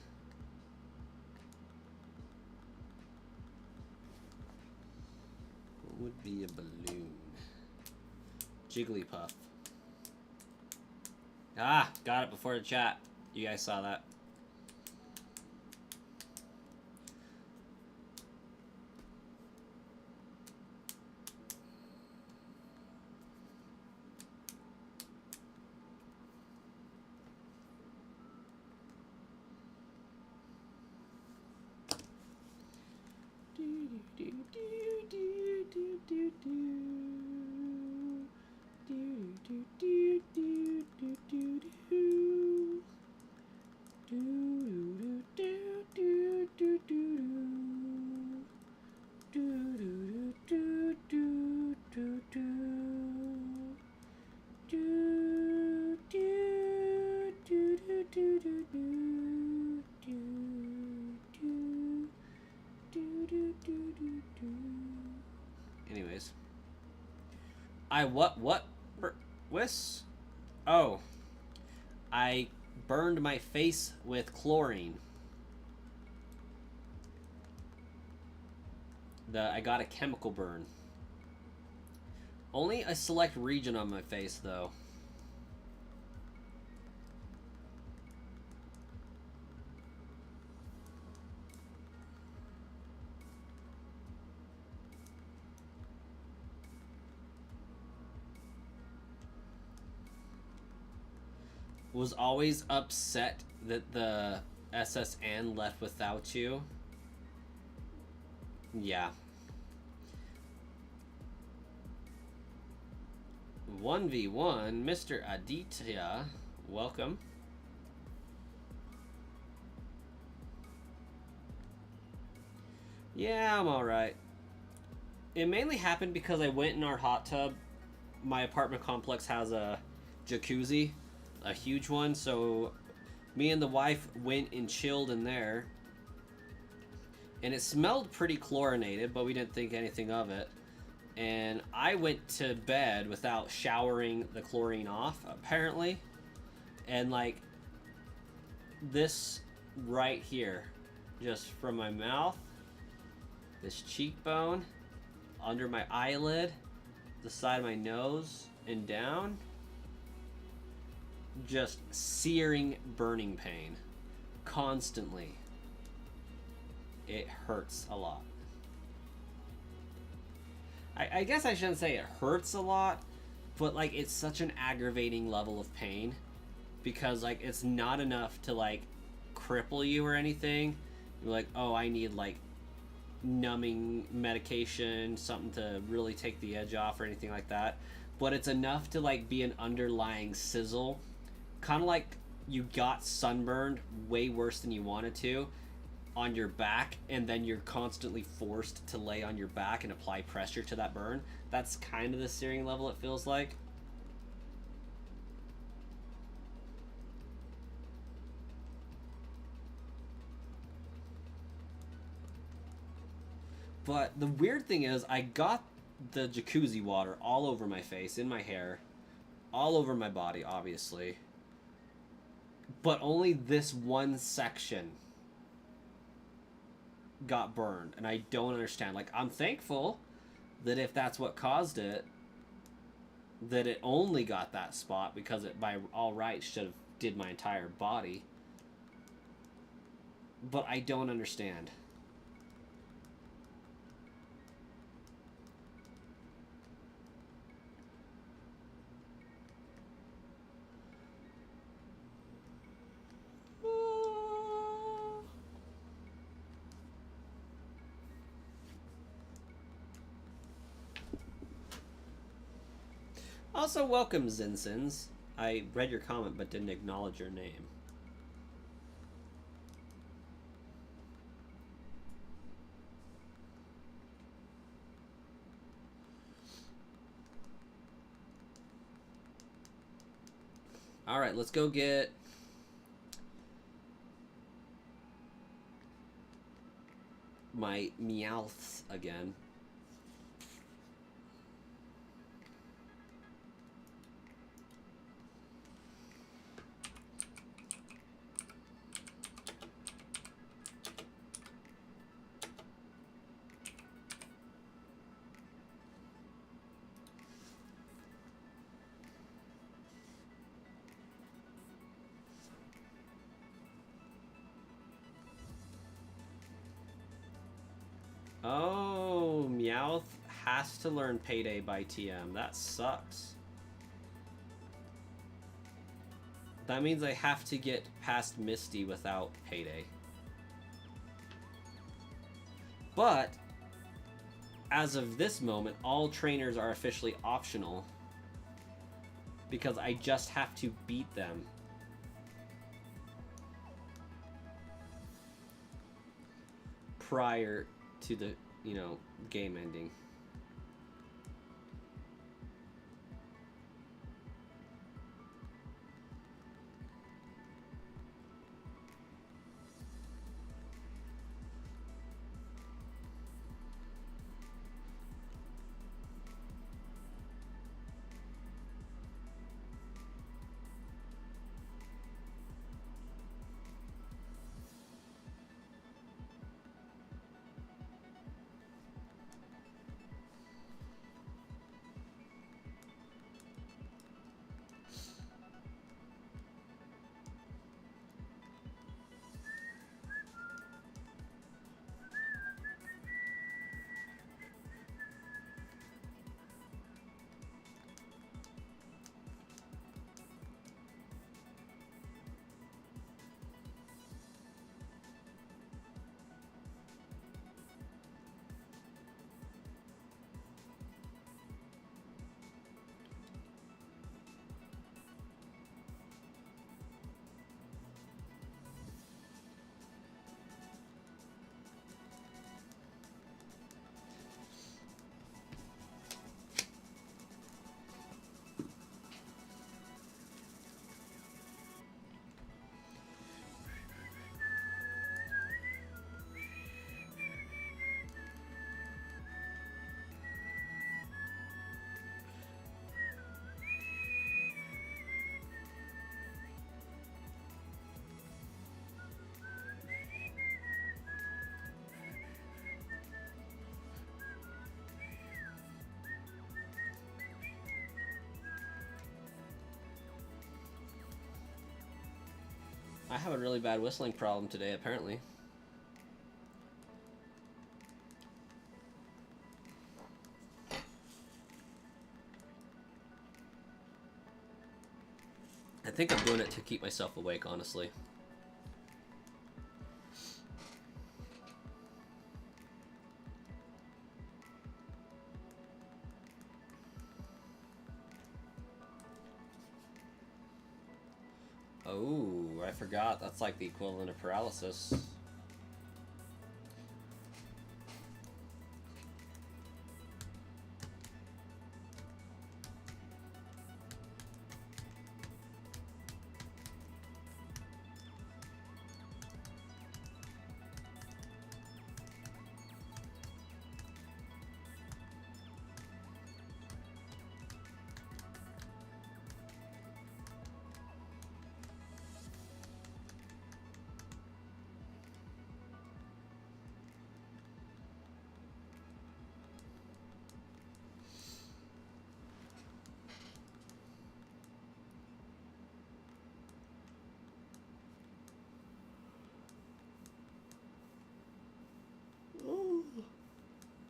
What would be a balloon? Jigglypuff. Ah, got it before the chat. You guys saw that. Anyways, what Wiss? Oh, I burned my face with chlorine. I got a chemical burn. Only a select region on my face, though. Was always upset that the SSN left without you. Yeah. 1v1, Mr. Aditya, welcome. Yeah, I'm alright. It mainly happened because I went in our hot tub. My apartment complex has a jacuzzi, a huge one, so me and the wife went and chilled in there. And it smelled pretty chlorinated, but we didn't think anything of it. And I went to bed without showering the chlorine off, apparently. And like this right here, just from my mouth, this cheekbone, under my eyelid, the side of my nose, and down, just searing, burning pain. Constantly. It hurts a lot. I guess I shouldn't say it hurts a lot, but like it's such an aggravating level of pain because like it's not enough to like cripple you or anything. You're like, oh, I need like numbing medication, something to really take the edge off or anything like that. But it's enough to like be an underlying sizzle, kind of like you got sunburned way worse than you wanted to on your back, and then you're constantly forced to lay on your back and apply pressure to that burn. That's kind of the searing level it feels like. But the weird thing is, I got the jacuzzi water all over my face, in my hair, all over my body, obviously. But only this one section got burned, and I don't understand. Like, I'm thankful that if that's what caused it, that it only got that spot, because it by all rights should have did my entire body. But I don't understand. Also, welcome, Zinsins. I read your comment but didn't acknowledge your name. Alright, let's go get my Meowths again. Oh, Meowth has to learn Payday by TM. That sucks. That means I have to get past Misty without Payday. But, as of this moment, all trainers are officially optional, because I just have to beat them. Prior to the, you know, game ending. I have a really bad whistling problem today, apparently. I think I'm doing it to keep myself awake, honestly. Oh, I forgot. That's like the equivalent of paralysis.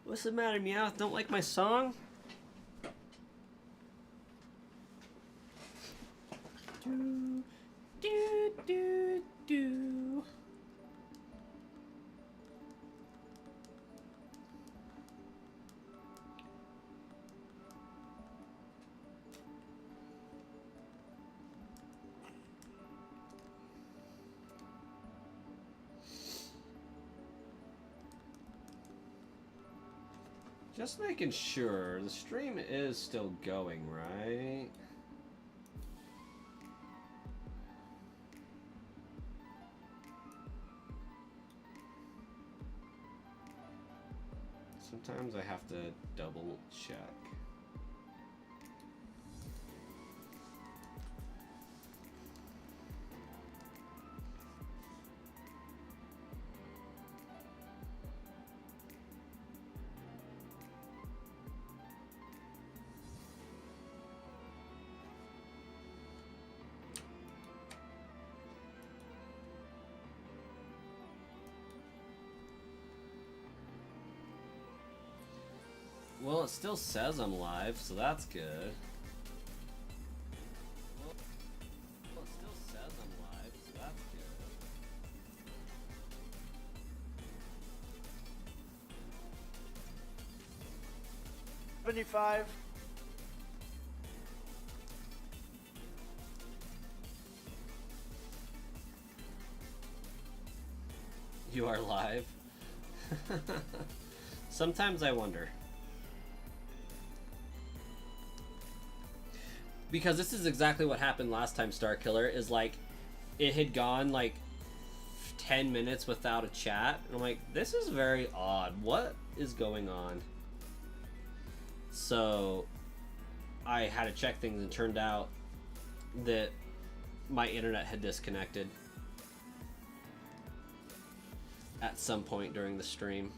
What's the matter, Meowth? Don't like my song? Do, do, do, do. Just making sure the stream is still going, right? Sometimes I have to double check. Well, it still says I'm live, so that's good. Well, it still says I'm live, so that's good. 75. You are live? Sometimes I wonder. Because this is exactly what happened last time, Starkiller, is like, it had gone like 10 minutes without a chat. And I'm like, this is very odd. What is going on? So I had to check things and turned out that my internet had disconnected at some point during the stream.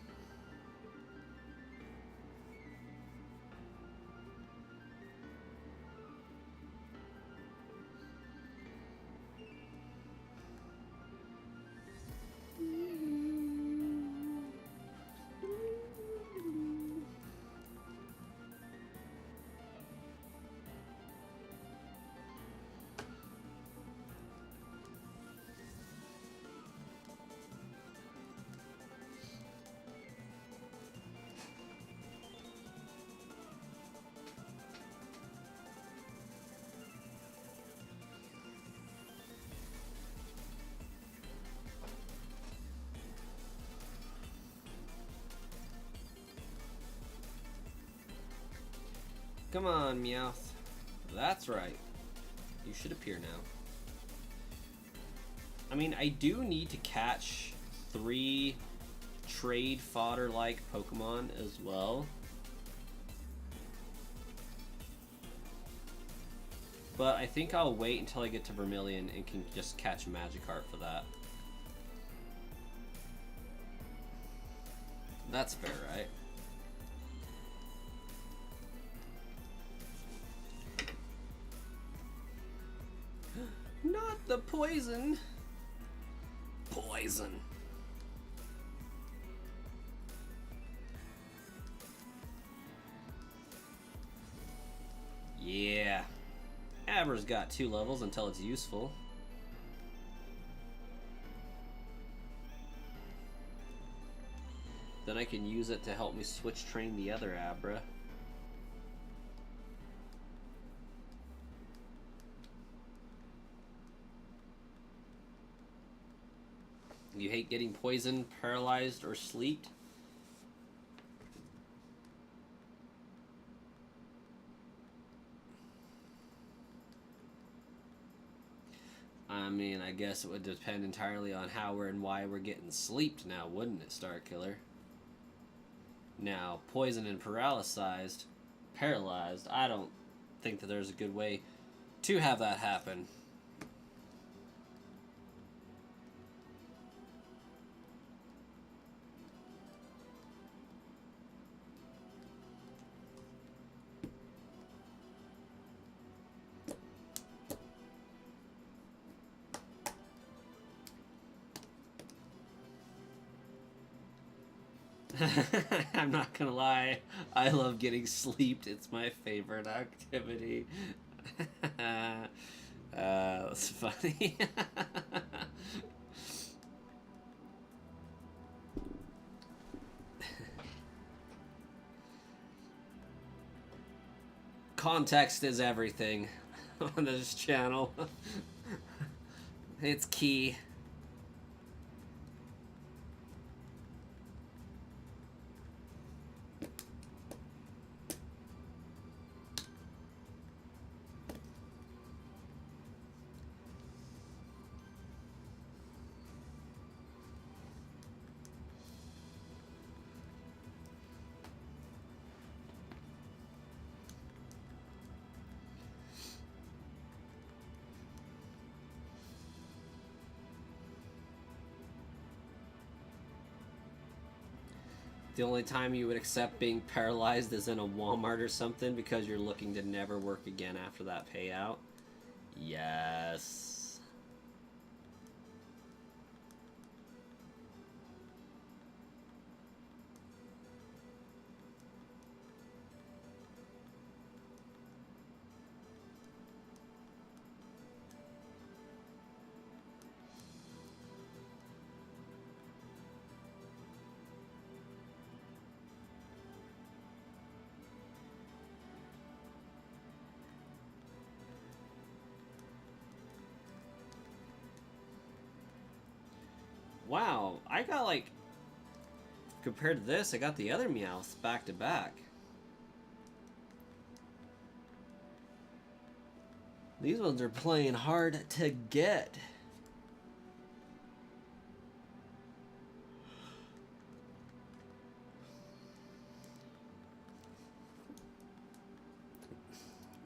Come on, Meowth. That's right. You should appear now. I mean, I do need to catch 3 trade fodder-like Pokemon as well. But I think I'll wait until I get to Vermilion and can just catch Magikarp for that. That's fair, right? Not the poison! Poison. Yeah. Abra's got 2 levels until it's useful. Then I can use it to help me switch train the other Abra. You hate getting poisoned, paralyzed, or sleeped? I mean, I guess it would depend entirely on how and why we're getting sleeped now, wouldn't it, Starkiller? Now, poisoned and paralyzed, I don't think that there's a good way to have that happen. I'm not gonna lie, I love getting sleeped. It's my favorite activity. That's funny. Context is everything on this channel. It's key. The only time you would accept being paralyzed is in a Walmart or something because you're looking to never work again after that payout. Yes. Wow, I got like, compared to this, I got the other Meowths back to back. These ones are playing hard to get.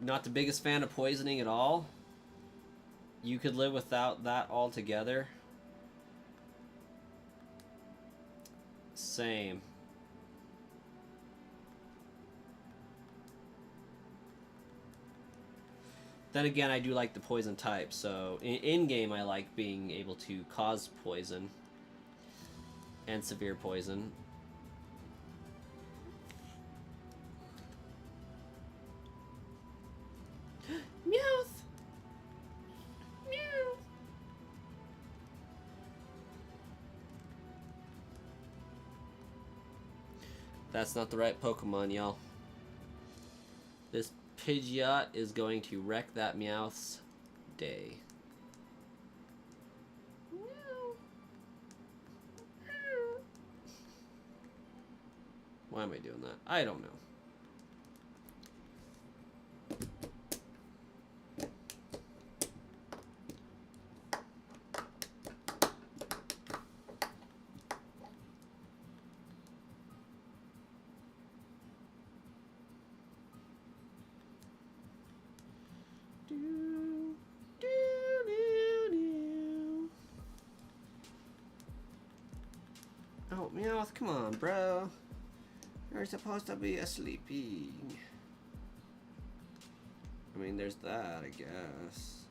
Not the biggest fan of poisoning at all. You could live without that altogether. Same. Then again, I do like the poison type, so in-game I like being able to cause poison and severe poison. Meowth! Meow! That's not the right Pokemon, y'all. This Pidgeot is going to wreck that Meowth's day. Why am I doing that? I don't know. Oh, Meowth, come on, bro. You're supposed to be sleeping. I mean, there's that, I guess.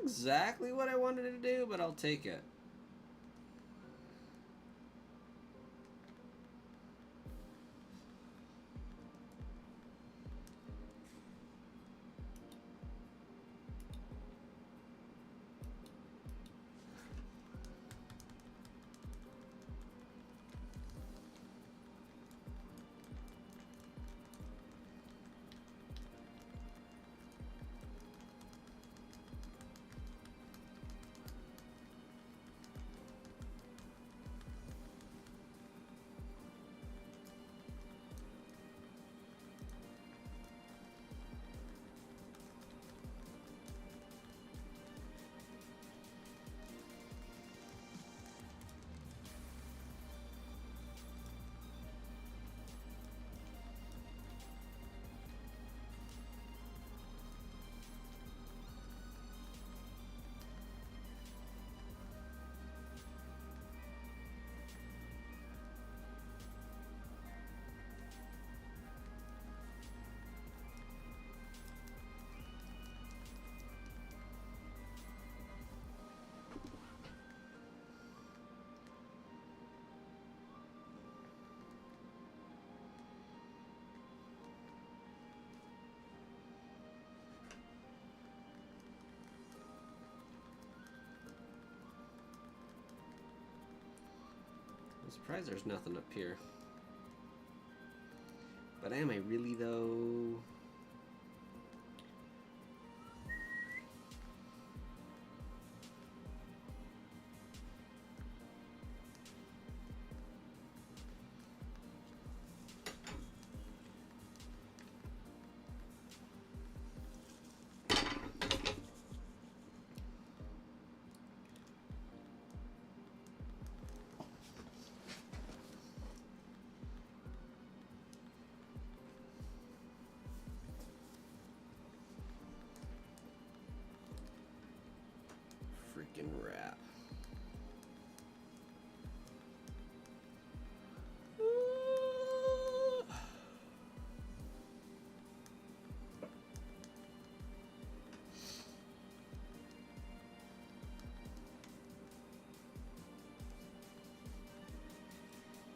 exactly what I wanted to do, but I'll take it. I'm surprised there's nothing up here. But am I really though? Freaking rap.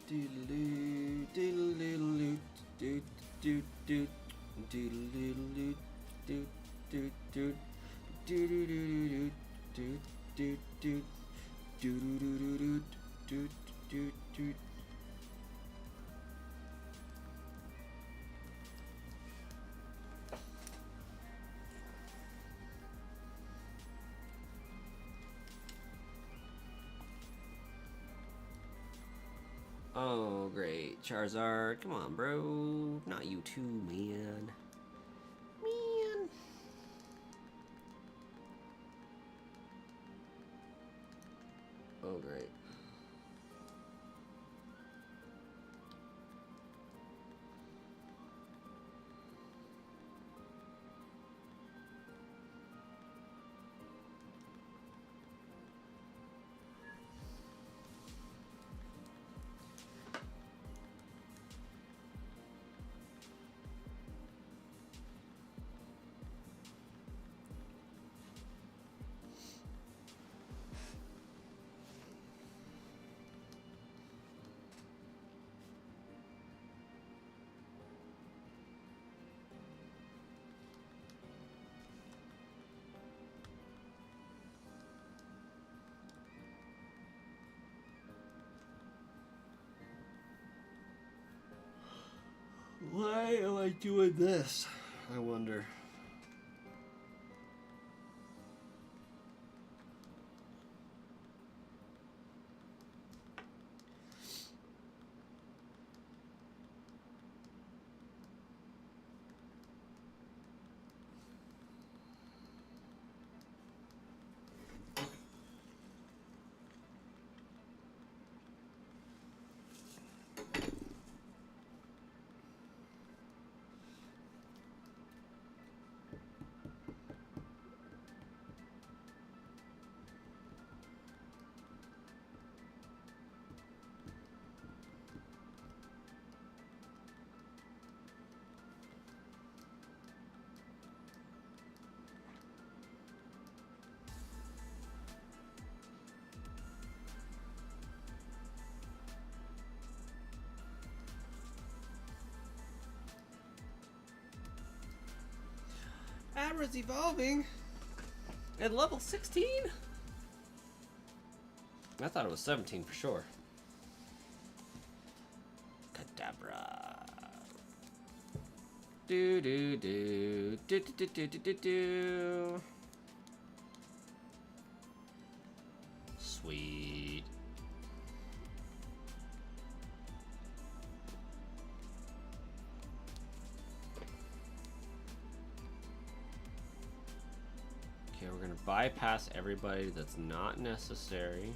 Doodle-doo, doodle-doodle-doo, doot-doot-doot, doodle-doodle-doo, doot-doot-doot, doodle-doodle-doo, doot-doot-doot, doodle-doodle-doo, doot-doot-doot. Oh, great. Charizard. Come on, bro. Not you too, man. Man. Oh, great. Why am I doing this? I wonder. Abra's evolving at level 16? I thought it was 17 for sure. Kadabra. Do do do do do do do do do. Sweet. Okay, we're gonna bypass everybody that's not necessary.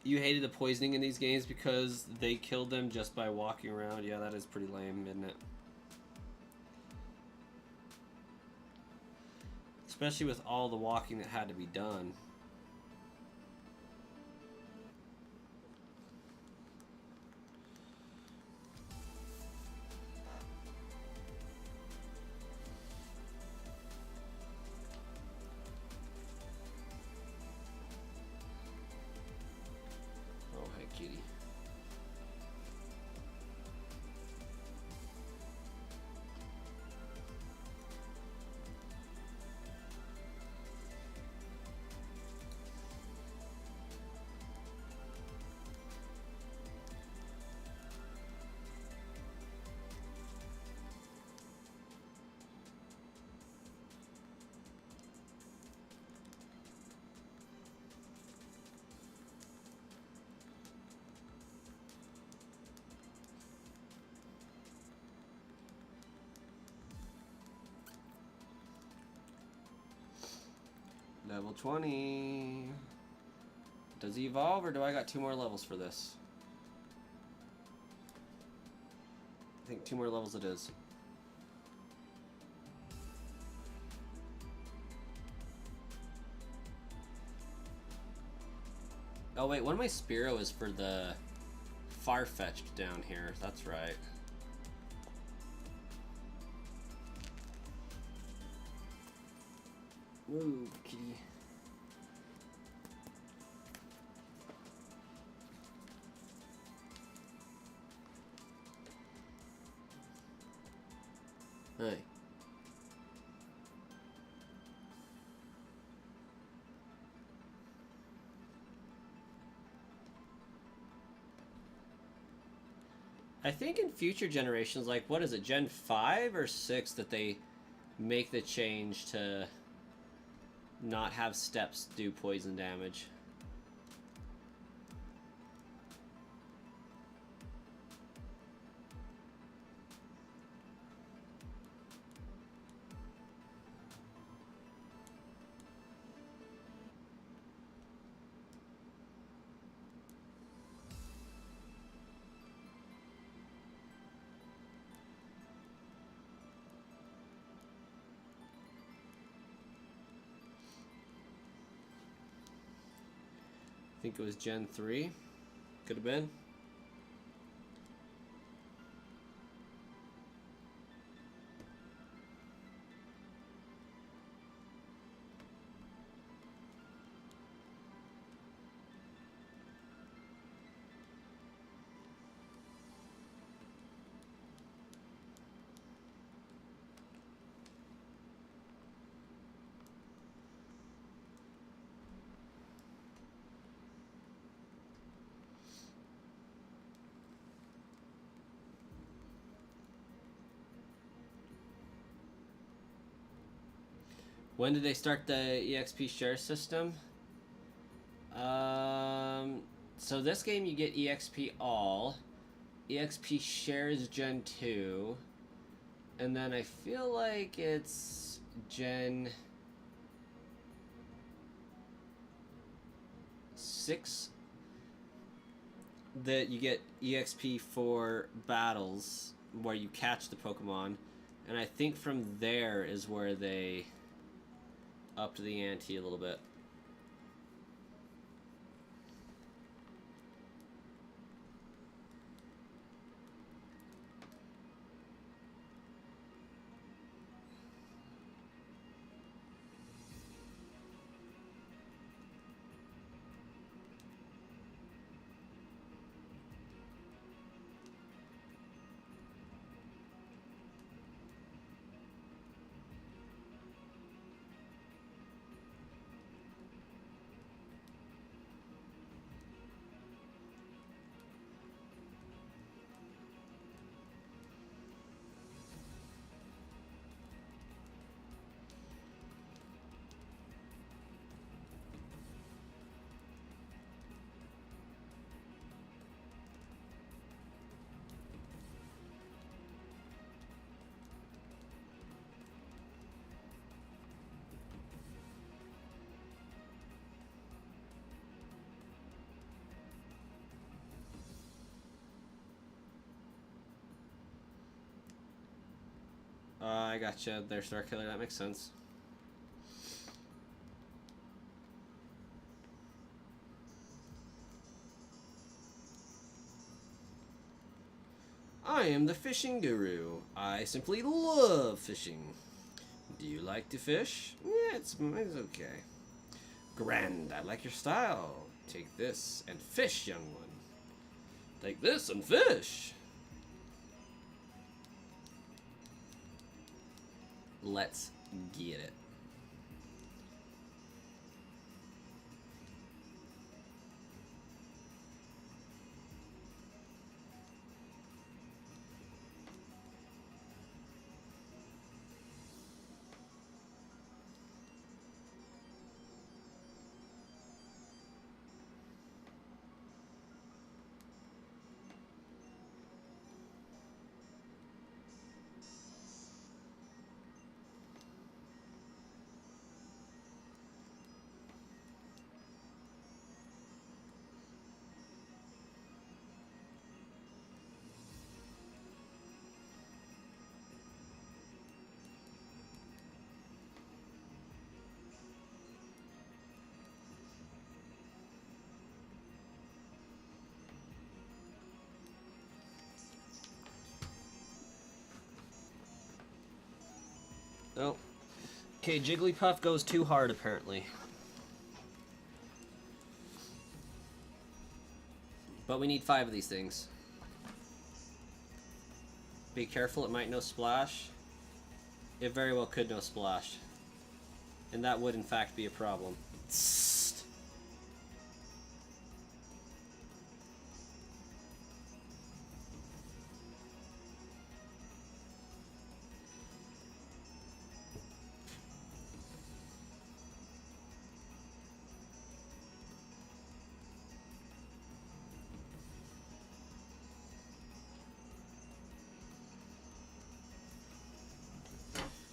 You hated the poisoning in these games because they killed them just by walking around. Yeah, that is pretty lame, isn't it? Especially with all the walking that had to be done. Level 20. Does he evolve, or do I got 2 more levels for this? I think 2 more levels it is. Oh wait, one of my Spearow is for the Farfetch'd down here. That's right. Move, kitty. Hey. I think in future generations, like, what is it, Gen 5 or 6, that they make the change to not have steps do poison damage. I think it was Gen 3. Could have been. When did they start the EXP share system? So this game you get EXP all. EXP shares Gen 2. And then I feel like it's Gen 6 that you get EXP for battles where you catch the Pokemon, and I think from there is where they upped the ante a little bit. I gotcha. They're Star Killer. That makes sense. I am the fishing guru. I simply love fishing. Do you like to fish? Yeah, it's okay. Grand, I like your style. Take this and fish, young one. Take this and fish. Let's get it. Oh. Okay, Jigglypuff goes too hard, apparently. But we need 5 of these things. Be careful, it might no splash. It very well could no splash. And that would, in fact, be a problem.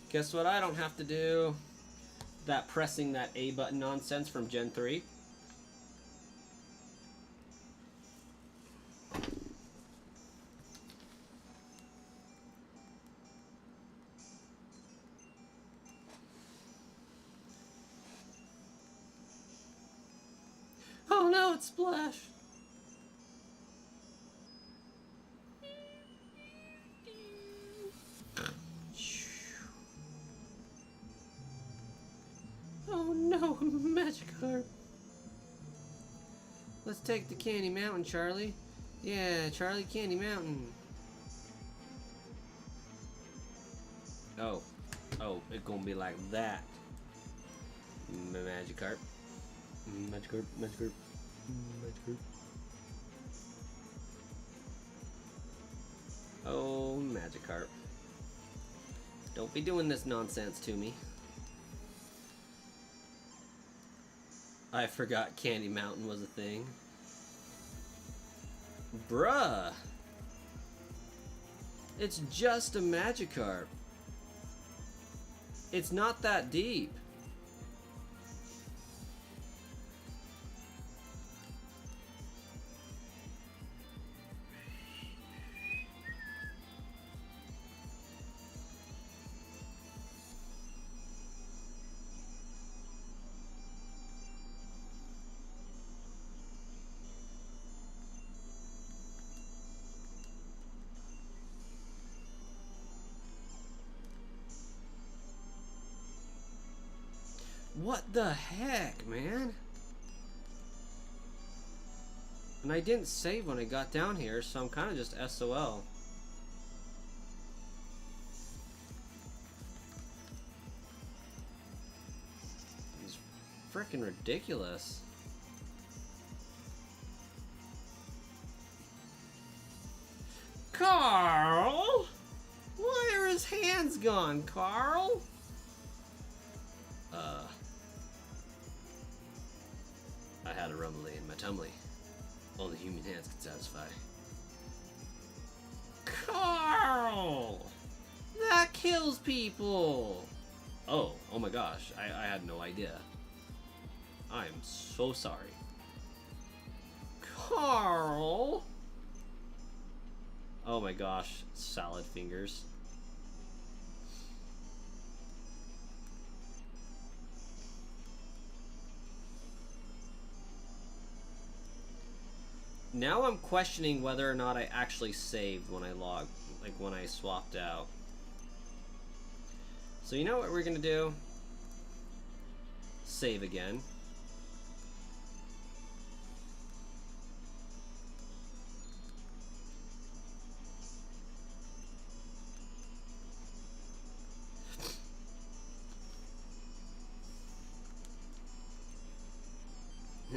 Guess what I don't have to do? That pressing that A button nonsense from Gen 3. Oh no, it's Splash! Oh no, Magikarp. Let's take the Candy Mountain, Charlie. Yeah, Charlie, Candy Mountain. Oh. Oh, it's gonna be like that. Magikarp. Magikarp, Magikarp, Magikarp. Oh, Magikarp. Don't be doing this nonsense to me. I forgot Candy Mountain was a thing. Bruh. It's just a Magikarp. It's not that deep. What the heck, man? And I didn't save when I got down here, so I'm kind of just SOL. It's freaking ridiculous. Carl? Why are his hands gone, Carl? I had a rumbly in my tumbly. Only human hands can satisfy. Carl! That kills people! Oh my gosh, I had no idea. I'm so sorry. Carl! Oh my gosh, salad fingers. Now I'm questioning whether or not I actually saved when I logged, like when I swapped out. So you know what we're gonna do? Save again.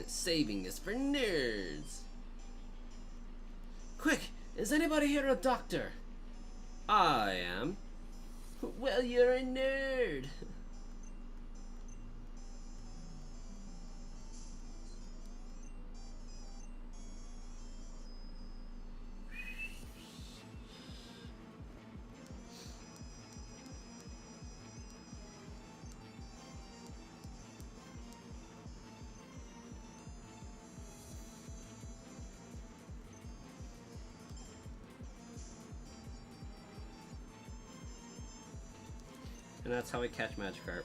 Saving is for nerds. Quick, is anybody here a doctor? I am. Well, you're a nerd. And that's how I catch Magikarp.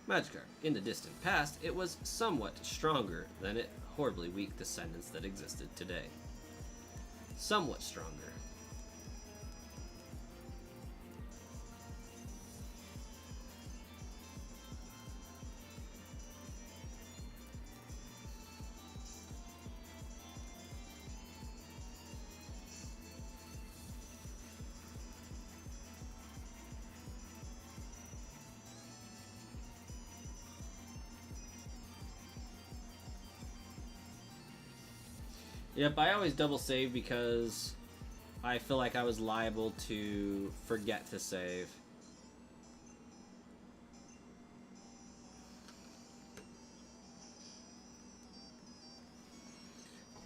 Magikarp. In the distant past, it was somewhat stronger than its horribly weak descendants that existed today. Somewhat stronger. Yep, I always double save because I feel like I was liable to forget to save.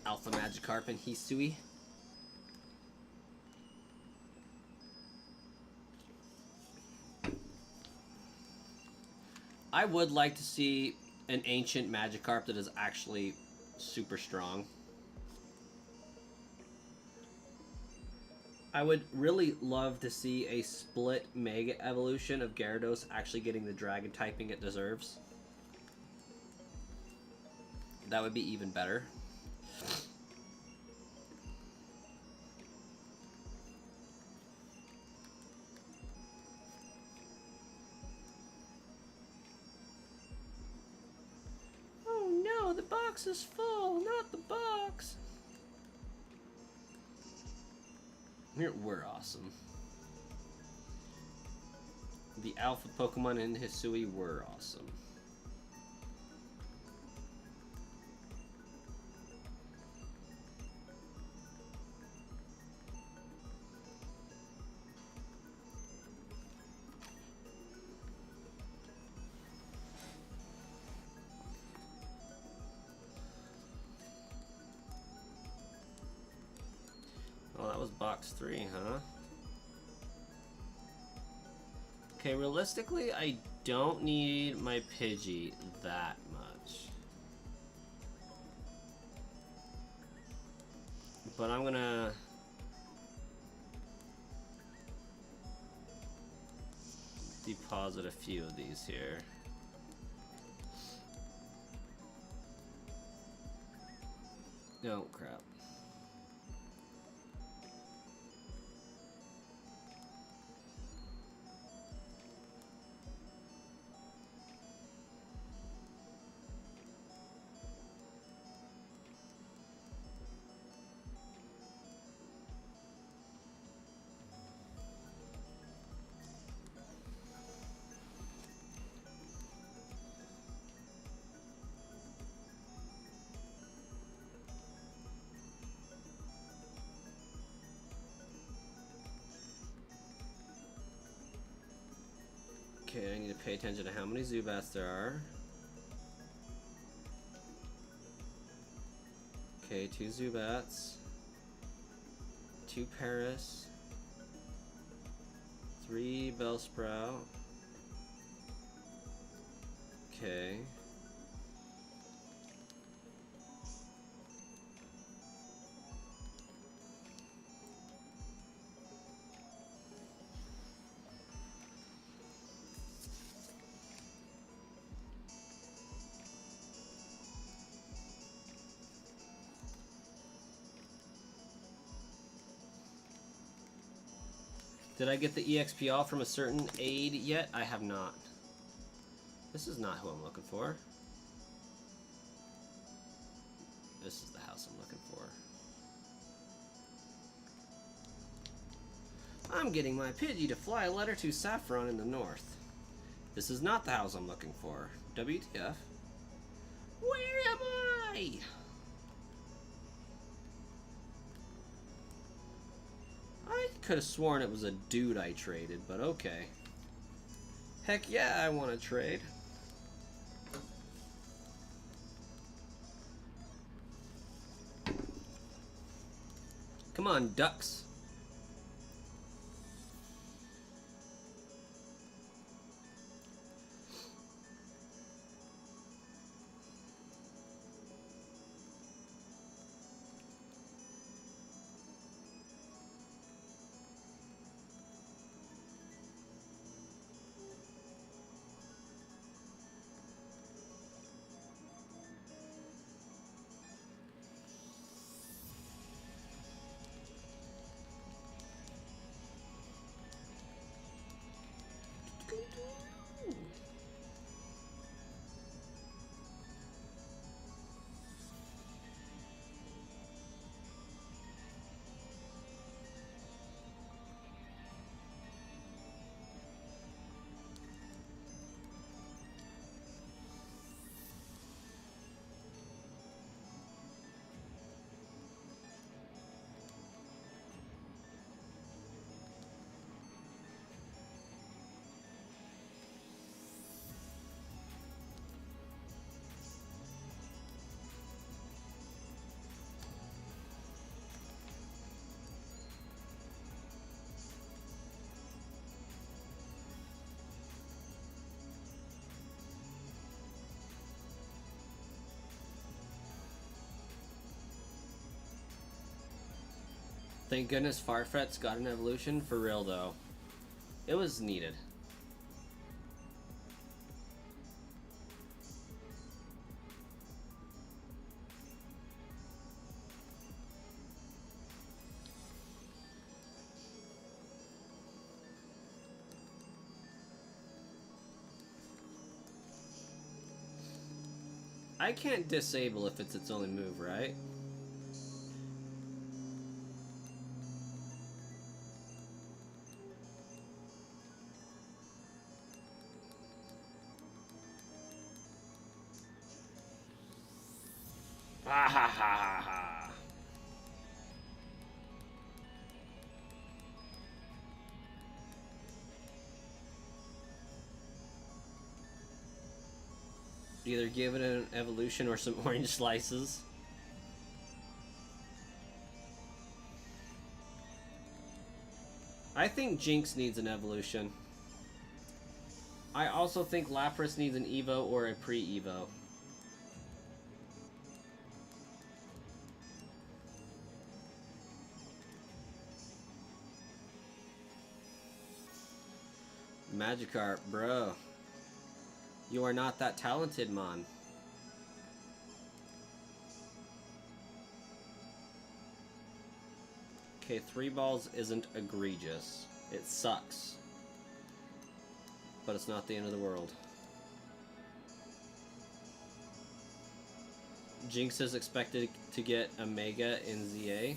Alpha Magikarp and Hisui. I would like to see an ancient Magikarp that is actually super strong. I would really love to see a split Mega Evolution of Gyarados actually getting the Dragon typing it deserves. That would be even better. Oh no, the box is full, not the box. We're awesome. The alpha Pokemon in Hisui were awesome. Oh, that was box 3, huh? Okay, realistically, I don't need my Pidgey that much. But I'm gonna... deposit a few of these here. Oh, crap. pay attention to how many Zubats there are. Okay, 2 Zubats. 2 Paris. 3 Bellsprout. Okay. Did I get the EXP all from a certain aid yet? I have not. This is not who I'm looking for. This is the house I'm looking for. I'm getting my Pidgey to fly a letter to Saffron in the north. This is not the house I'm looking for. WTF? Where am I? I could have sworn it was a dude I traded, but okay. Heck yeah, I want to trade. Come on, ducks. Thank goodness Farfetch's got an evolution, for real though. It was needed. I can't disable if it's its only move, right? Ah ha ha ha ha. Either give it an evolution or some orange slices. I think Jinx needs an evolution. I also think Lapras needs an Evo or a pre-Evo. Magikarp, bro. You are not that talented, man. Okay, 3 balls isn't egregious. It sucks. But it's not the end of the world. Jinx is expected to get a Mega in ZA.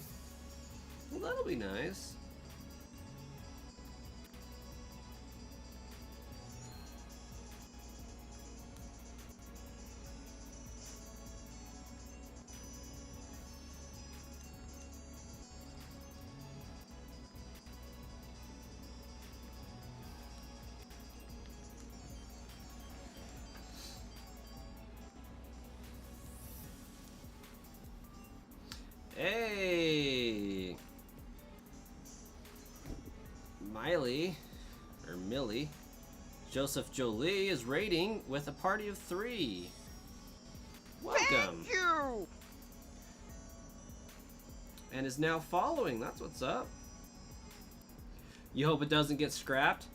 Well, that'll be nice. Joseph Jolie is raiding with a party of 3. Welcome. Thank you. And is now following. That's what's up. You hope it doesn't get scrapped?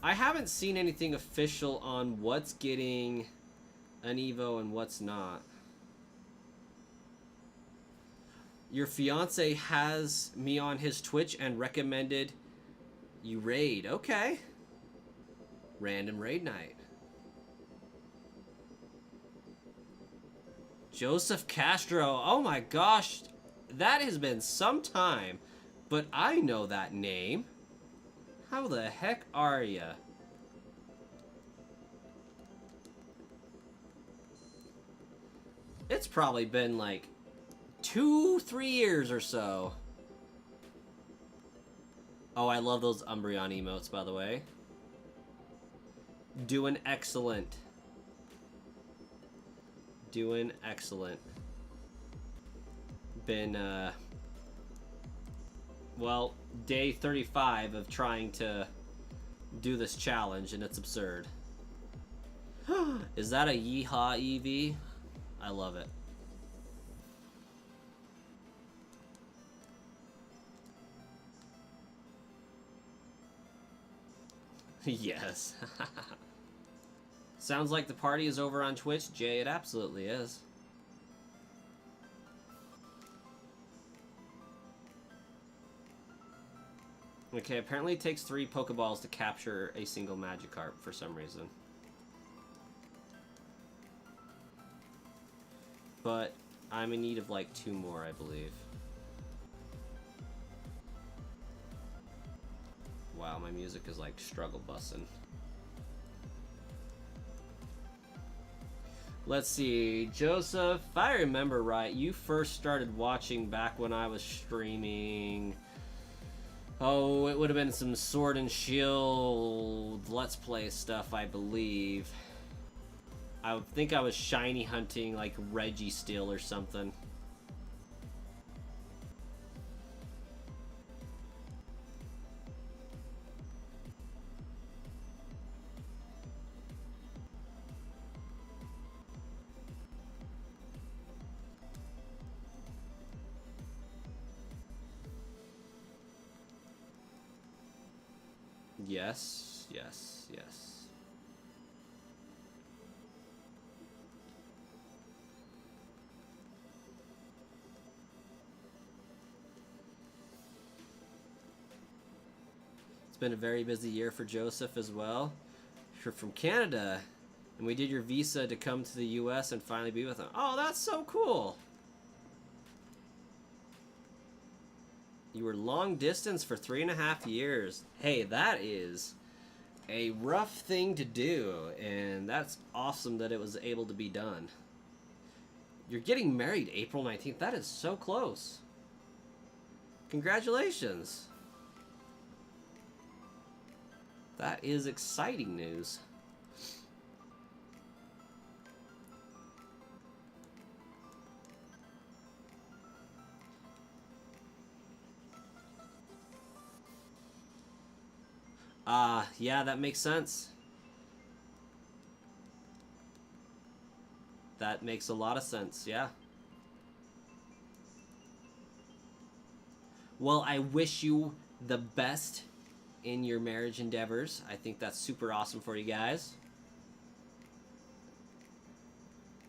I haven't seen anything official on what's getting an Evo and what's not. Your fiance has me on his Twitch and recommended you raid. Okay. Random raid night. Joseph Castro. Oh my gosh. That has been some time. But I know that name. How the heck are ya? It's probably been like 2-3 years or so. Oh, I love those Umbreon emotes, by the way. Doing excellent. Doing excellent. Been, well, day 35 of trying to do this challenge, and it's absurd. Is that a Yeehaw EV? I love it. Yes. Sounds like the party is over on Twitch. Jay, it absolutely is. Okay, apparently it takes 3 Pokeballs to capture a single Magikarp for some reason. But I'm in need of like 2 more, I believe. Wow, my music is like struggle bussing. Let's see, Joseph, if I remember right, you first started watching back when I was streaming. Oh, it would have been some Sword and Shield Let's Play stuff, I believe. I would think I was shiny hunting like Reggie Steel or something. Yes, yes, yes. It's been a very busy year for Joseph as well. You're from Canada, and we did your visa to come to the US and finally be with him. Oh, that's so cool! You were long distance for 3.5 years. Hey, that is a rough thing to do, and that's awesome that it was able to be done. You're getting married April 19th. That is so close. Congratulations. That is exciting news. Yeah, that makes sense. That makes a lot of sense, yeah. Well, I wish you the best in your marriage endeavors. I think that's super awesome for you guys.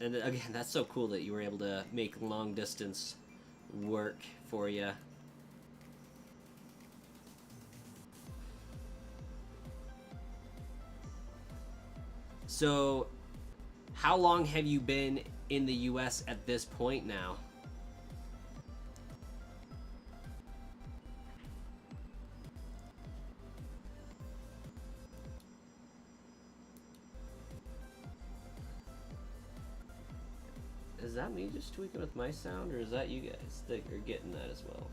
And again, that's so cool that you were able to make long distance work for you. So, how long have you been in the US at this point now? Is that me just tweaking with my sound, or is that you guys that are getting that as well?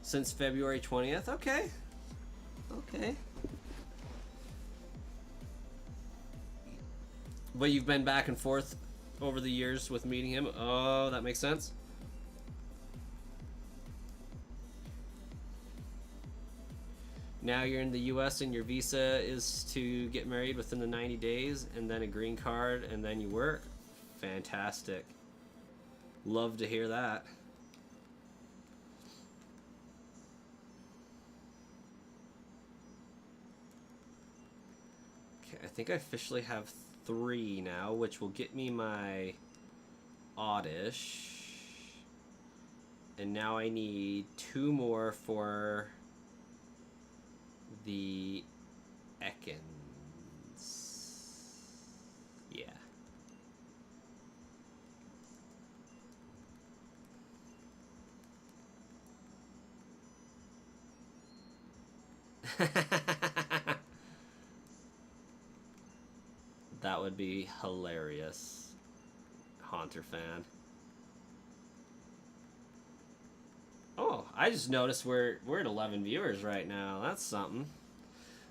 Since February 20th? Okay. Okay. But you've been back and forth over the years with meeting him. Oh, that makes sense. Now you're in the US and your visa is to get married within the 90 days and then a green card and then you work. Fantastic. Love to hear that. Okay, I think I officially have 3 now, which will get me my Oddish. And now I need 2 more for the Ekans. Yeah. That would be hilarious. Haunter fan. Oh, I just noticed we're at 11 viewers right now. That's something.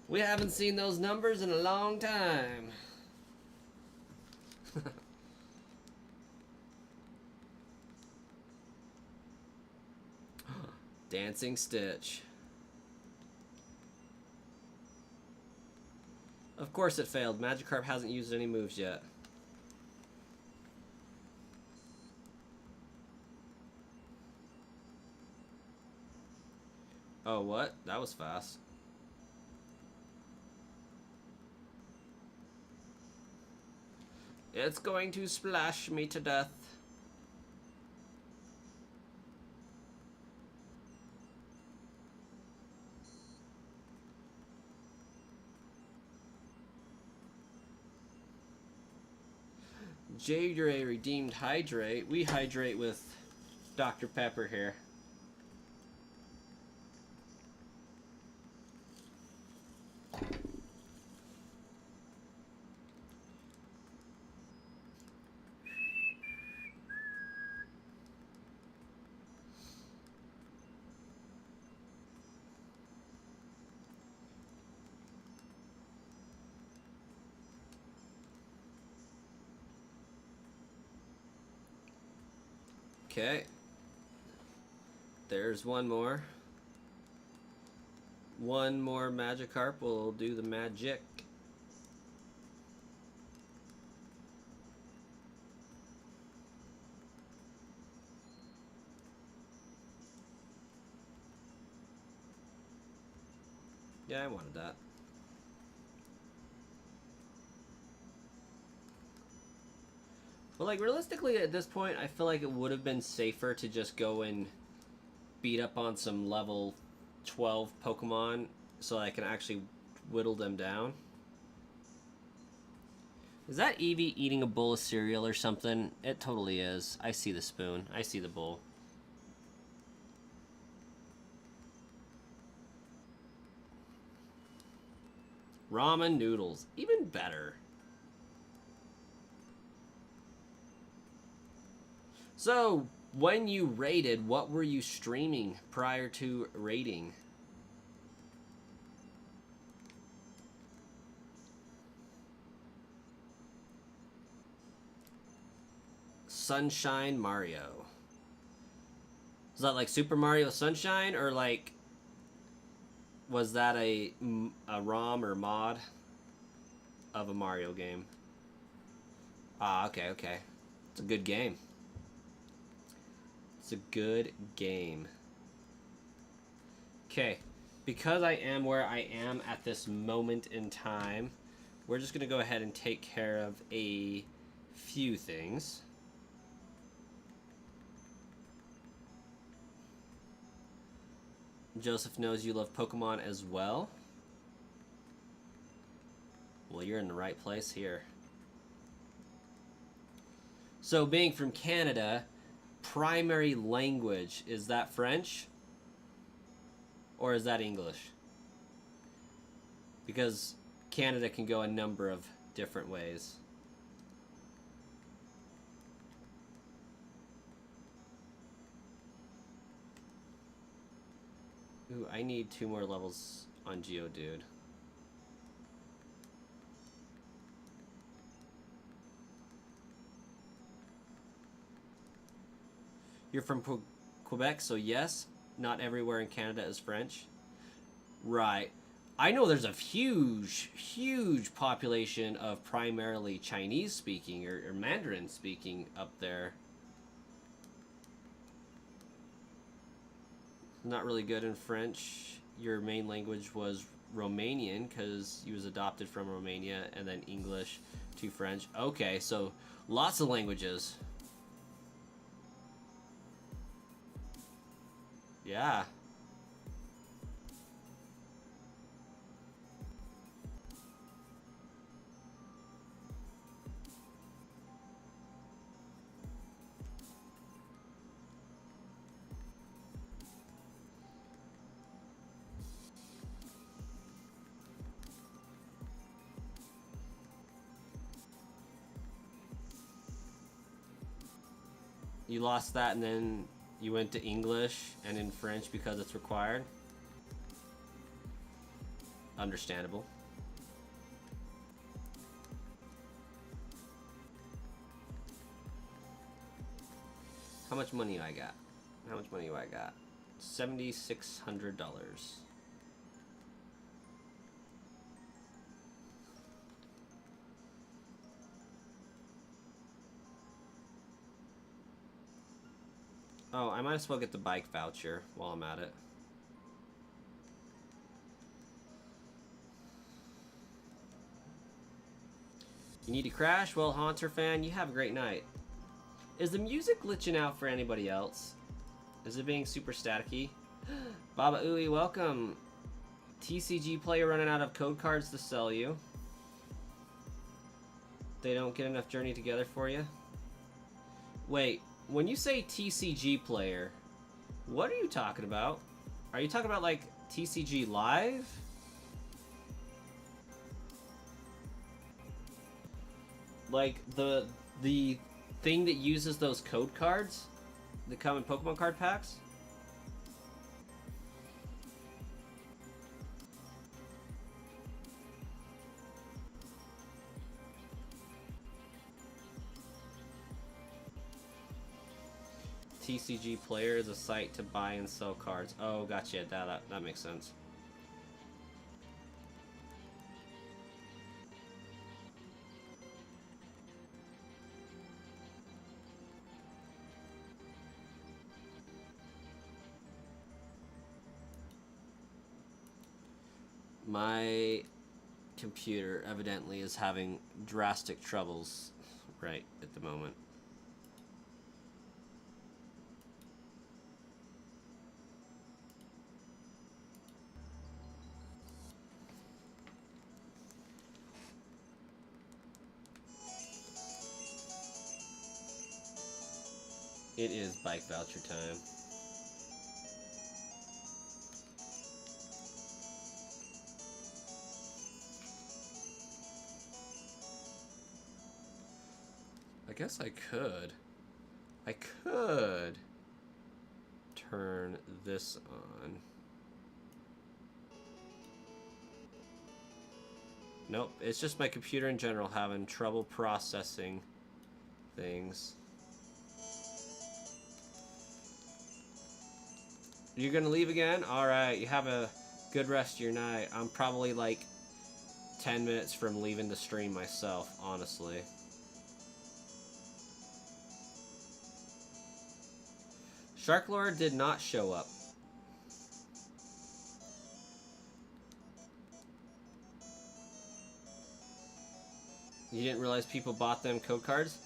We haven't seen those numbers in a long time. Dancing Stitch. Of course it failed. Magikarp hasn't used any moves yet. Oh, what? That was fast. It's going to splash me to death. Jade Ray redeemed Hydrate. We hydrate with Dr. Pepper here. Okay. There's one more. One more Magikarp will do the magic. Yeah, I wanted that. But like realistically at this point, I feel like it would have been safer to just go and beat up on some level 12 Pokemon so I can actually whittle them down. Is that Eevee eating a bowl of cereal or something? It totally is. I see the spoon. I see the bowl. Ramen noodles. Even better. So, when you raided, what were you streaming prior to raiding? Sunshine Mario. Is that like Super Mario Sunshine, or like was that a ROM or mod of a Mario game? Ah, okay, okay. It's a good game. It's a good game. Okay, because I am where I am at this moment in time, we're just going to go ahead and take care of a few things. Joseph knows you love Pokemon as well. Well, you're in the right place here. So, being from Canada, primary language, is that French? Or is that English? Because Canada can go a number of different ways. Ooh, I need 2 more levels on Geodude. You're from Quebec, so yes, not everywhere in Canada is French. Right. I know there's a huge, huge population of primarily Chinese speaking or Mandarin speaking up there. Not really good in French. Your main language was Romanian because you was adopted from Romania, and then English to French. Okay, so lots of languages. Yeah. You lost that and then you went to English and in French because it's required. Understandable. How much money I got? How much money do I got? $7,600. Oh, I might as well get the bike voucher while I'm at it. You need to crash? Well, Haunter fan, you have a great night. Is the music glitching out for anybody else? Is it being super staticky? Baba Ooey, welcome. TCG player running out of code cards to sell you. They don't get enough Journey Together for you? Wait, when you say TCG player, what are you talking about? Are you talking about like TCG Live? Like the thing that uses those code cards that come in Pokemon card packs? TCG Player is a site to buy and sell cards. Oh, gotcha. That makes sense. My computer evidently is having drastic troubles right at the moment. It is bike voucher time. I guess I could turn this on. Nope, it's just my computer in general having trouble processing things. You're gonna leave again? Alright, you have a good rest of your night. I'm probably like 10 minutes from leaving the stream myself, honestly. Sharklord did not show up. You didn't realize people bought them code cards?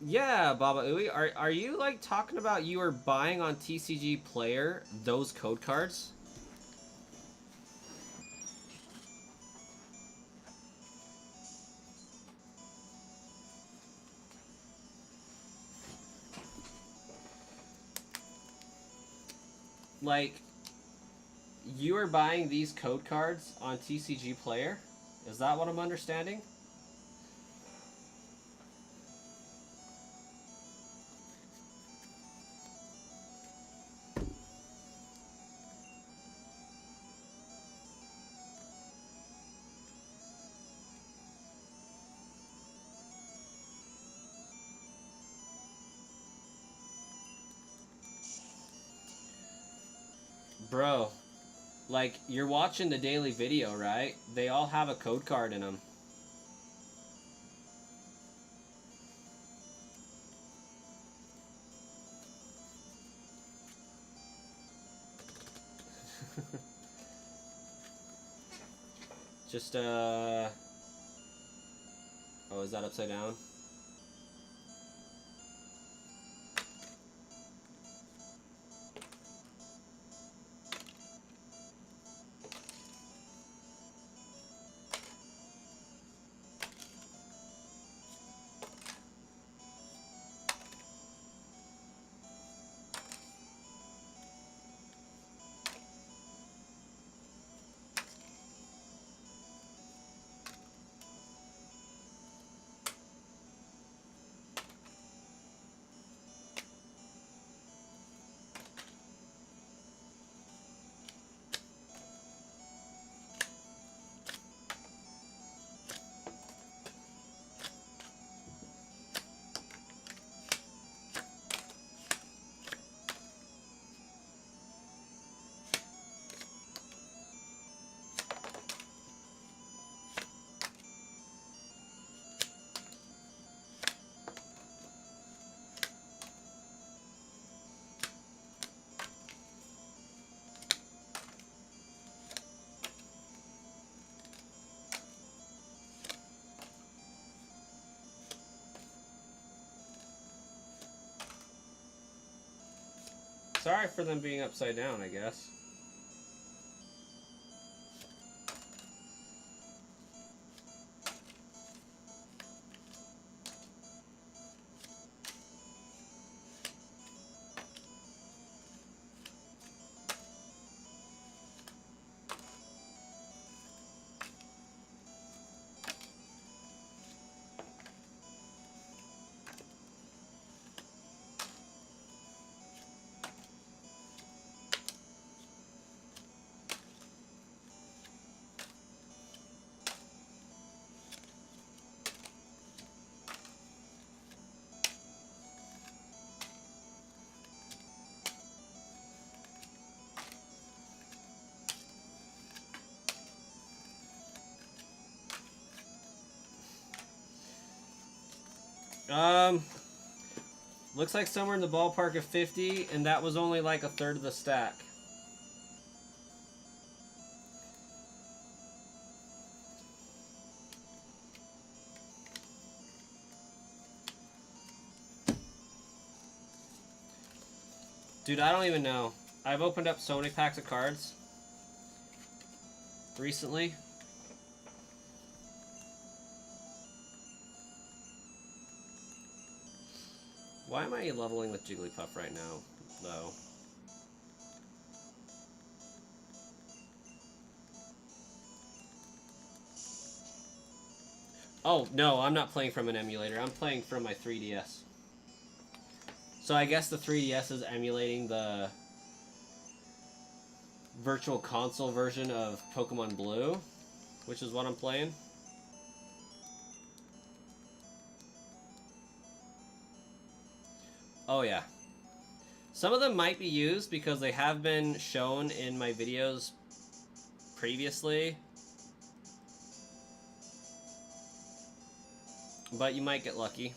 Yeah, Baba Ooey, are you like talking about you were buying on TCG Player those code cards? Like, you are buying these code cards on TCG Player? Is that what I'm understanding? Bro, like, you're watching the daily video, right? They all have a code card in them. Just, oh, is that upside down? Sorry for them being upside down, I guess. Looks like somewhere in the ballpark of 50, and that was only like a third of the stack. Dude, I don't even know. I've opened up so many packs of cards recently. Why am I leveling with Jigglypuff right now, though? Oh, no, I'm not playing from an emulator. I'm playing from my 3DS. So I guess the 3DS is emulating the Virtual Console version of Pokemon Blue, which is what I'm playing. Oh yeah. Some of them might be used because they have been shown in my videos previously. But you might get lucky.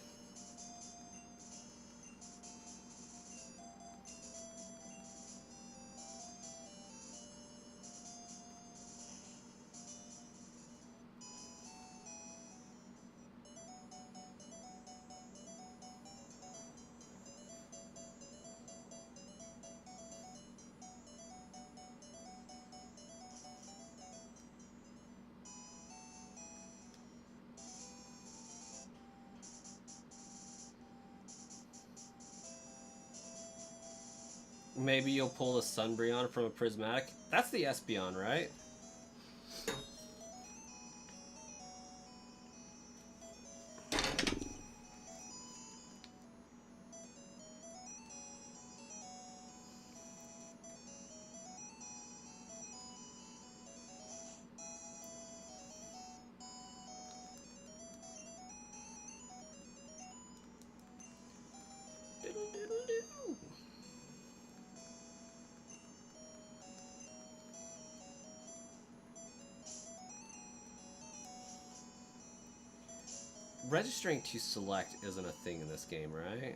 Maybe you'll pull a Sunbreon from a Prismatic. That's the Espeon, right? registering to select isn't a thing in this game, right?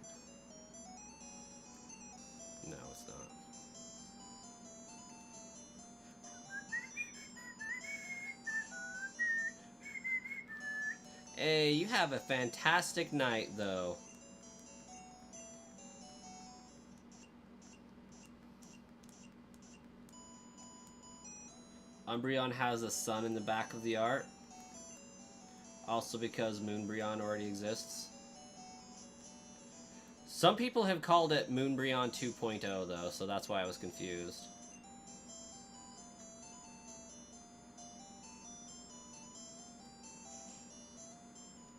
No, it's not. Hey, you have a fantastic night, though. Umbreon has a sun in the back of the art. Also because Moonbreon already exists. Some people have called it Moonbreon 2.0 though, so that's why I was confused.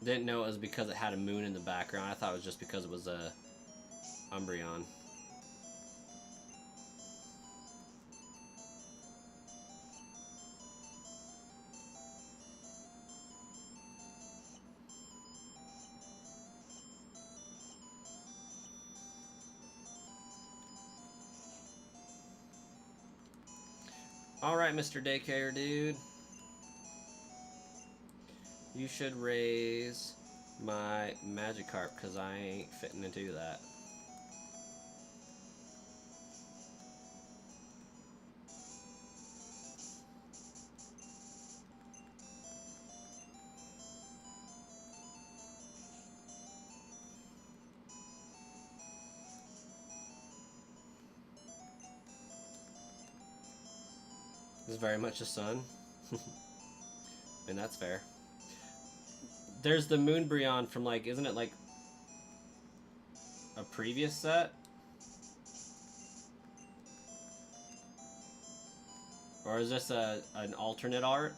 Didn't know it was because it had a moon in the background. I thought it was just because it was a Umbreon. Alright, Mr. Daycare Dude. You should raise my Magikarp, because I ain't fitting into that. This is very much a sun. And that's fair. There's the Moonbreon from, like, isn't it like a previous set? Or is this an alternate art?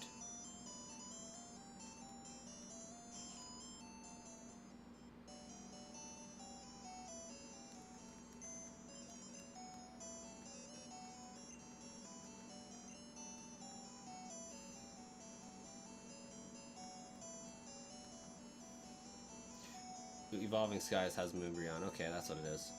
Evolving Skies has Moonbreon. Okay, that's what it is.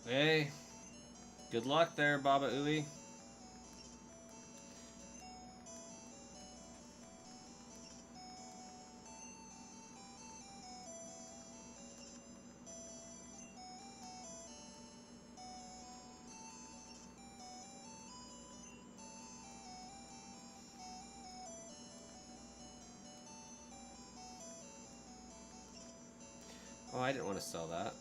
Hey, good luck there, Baba Ooey. Oh, I didn't want to sell that.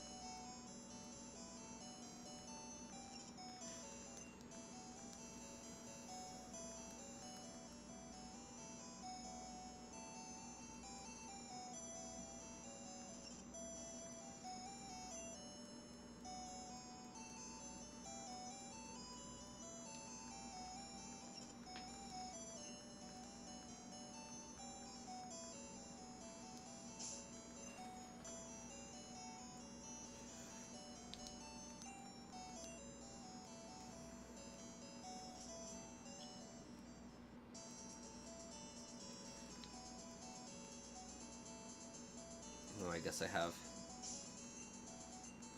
Oh, I guess I have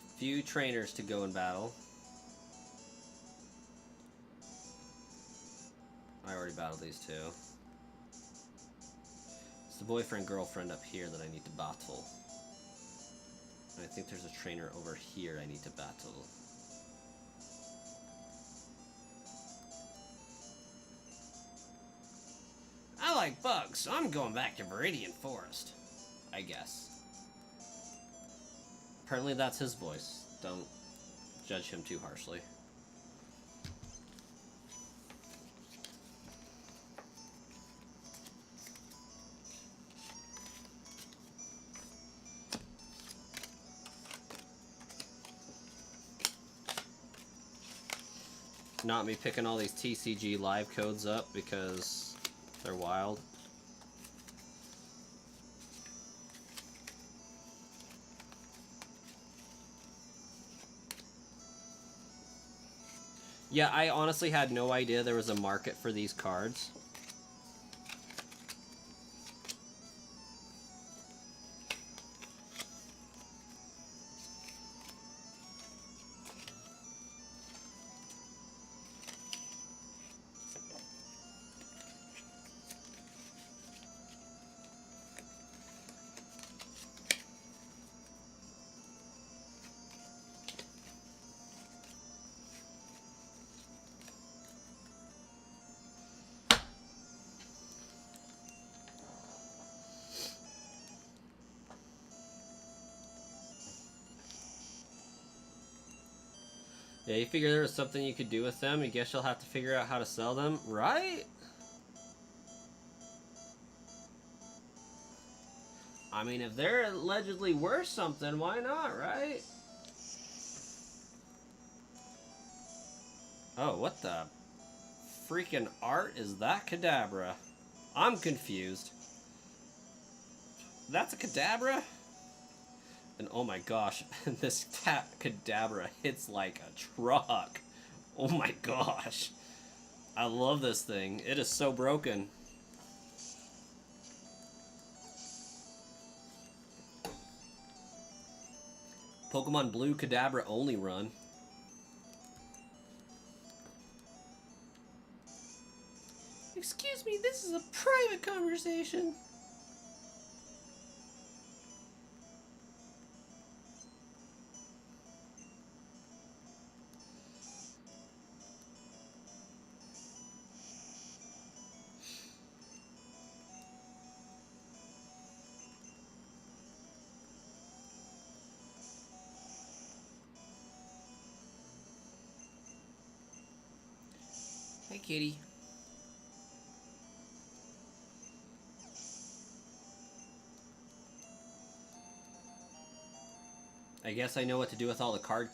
a few trainers to go in battle. I already battled these two. It's the boyfriend-girlfriend up here that I need to battle. And I think there's a trainer over here I need to battle. I like bugs, so I'm going back to Viridian Forest. I guess. Apparently that's his voice. Don't judge him too harshly. Not me picking all these TCG live codes up because they're wild. Yeah, I honestly had no idea there was a market for these cards. Yeah, you figure there was something you could do with them. I guess you'll have to figure out how to sell them, right? I mean, if they're allegedly worth something, why not, right? Oh, what the freaking art is that Kadabra? I'm confused. That's a Kadabra? And oh my gosh, this Kadabra hits like a truck. Oh my gosh. I love this thing. It is so broken. Pokemon Blue Kadabra only run. Excuse me, this is a private conversation. Hey, kitty. I guess I know what to do with all the card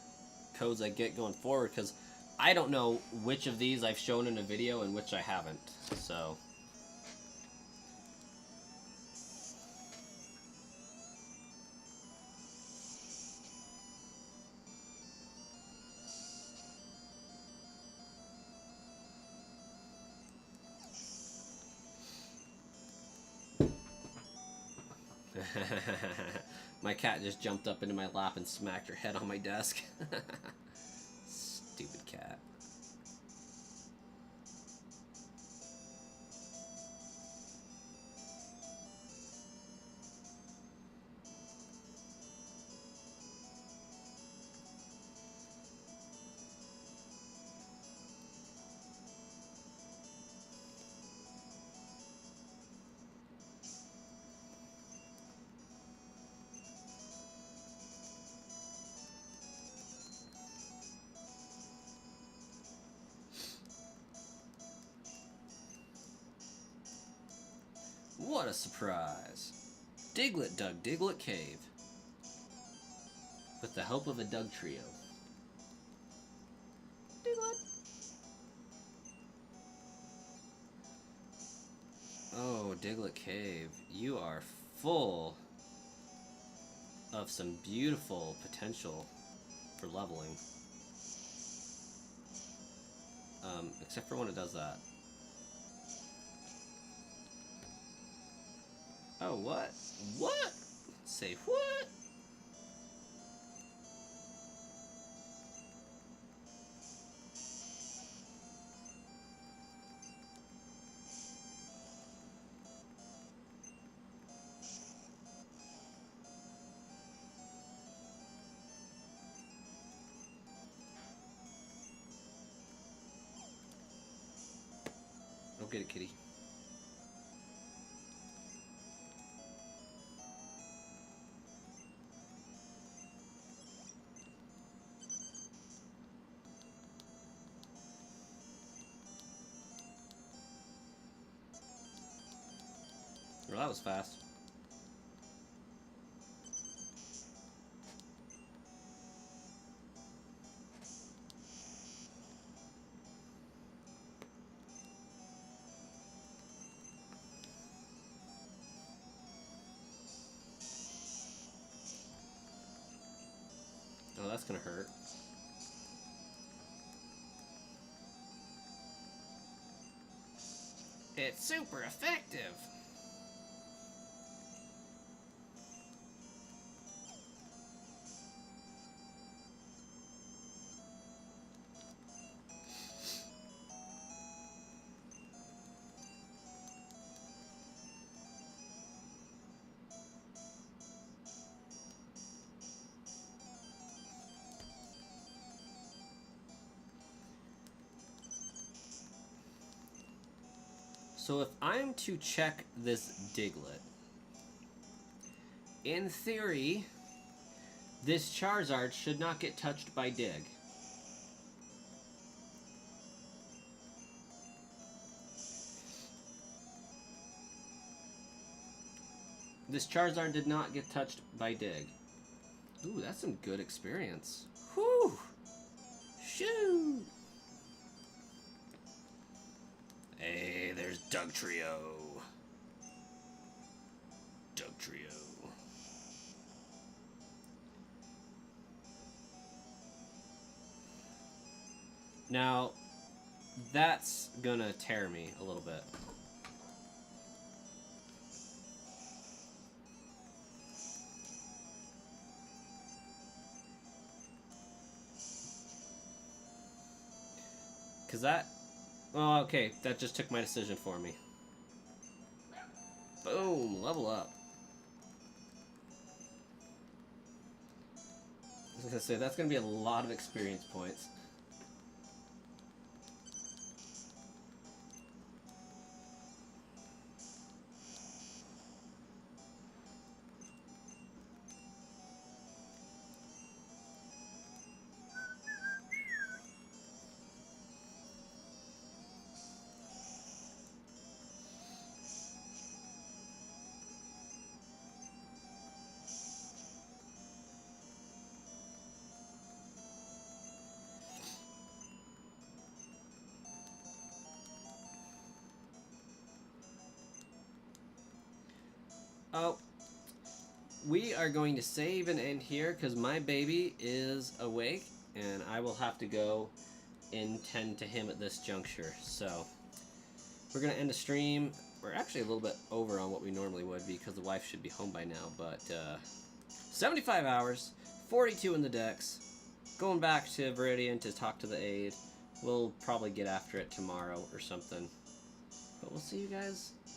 codes I get going forward, because I don't know which of these I've shown in a video and which I haven't, so... My cat just jumped up into my lap and smacked her head on my desk. Stupid cat. What a surprise. Diglett dug Diglett Cave. With the help of a Dug Trio. Diglett. Oh, Diglett Cave. You are full of some beautiful potential for leveling. Except for when it does that. Oh, what? What? Say what? Don't get it, kitty. Well, that was fast. Oh, that's gonna hurt. It's super effective. So if I'm to check this Diglett, in theory, this Charizard should not get touched by Dig. This Charizard did not get touched by Dig. Ooh, that's some good experience. Whew! Shoot! Hey, there's Doug Trio. Doug Trio. Now, that's gonna tear me a little bit. Cause that... Oh, okay, that just took my decision for me. Boom, level up. I was gonna say, that's gonna be a lot of experience points. Oh, we are going to save and end here because my baby is awake and I will have to go and tend to him at this juncture. So we're going to end the stream. We're actually a little bit over on what we normally would be because the wife should be home by now. But 75 hours, 42 in the decks. Going back to Viridian to talk to the aide. We'll probably get after it tomorrow or something. But we'll see you guys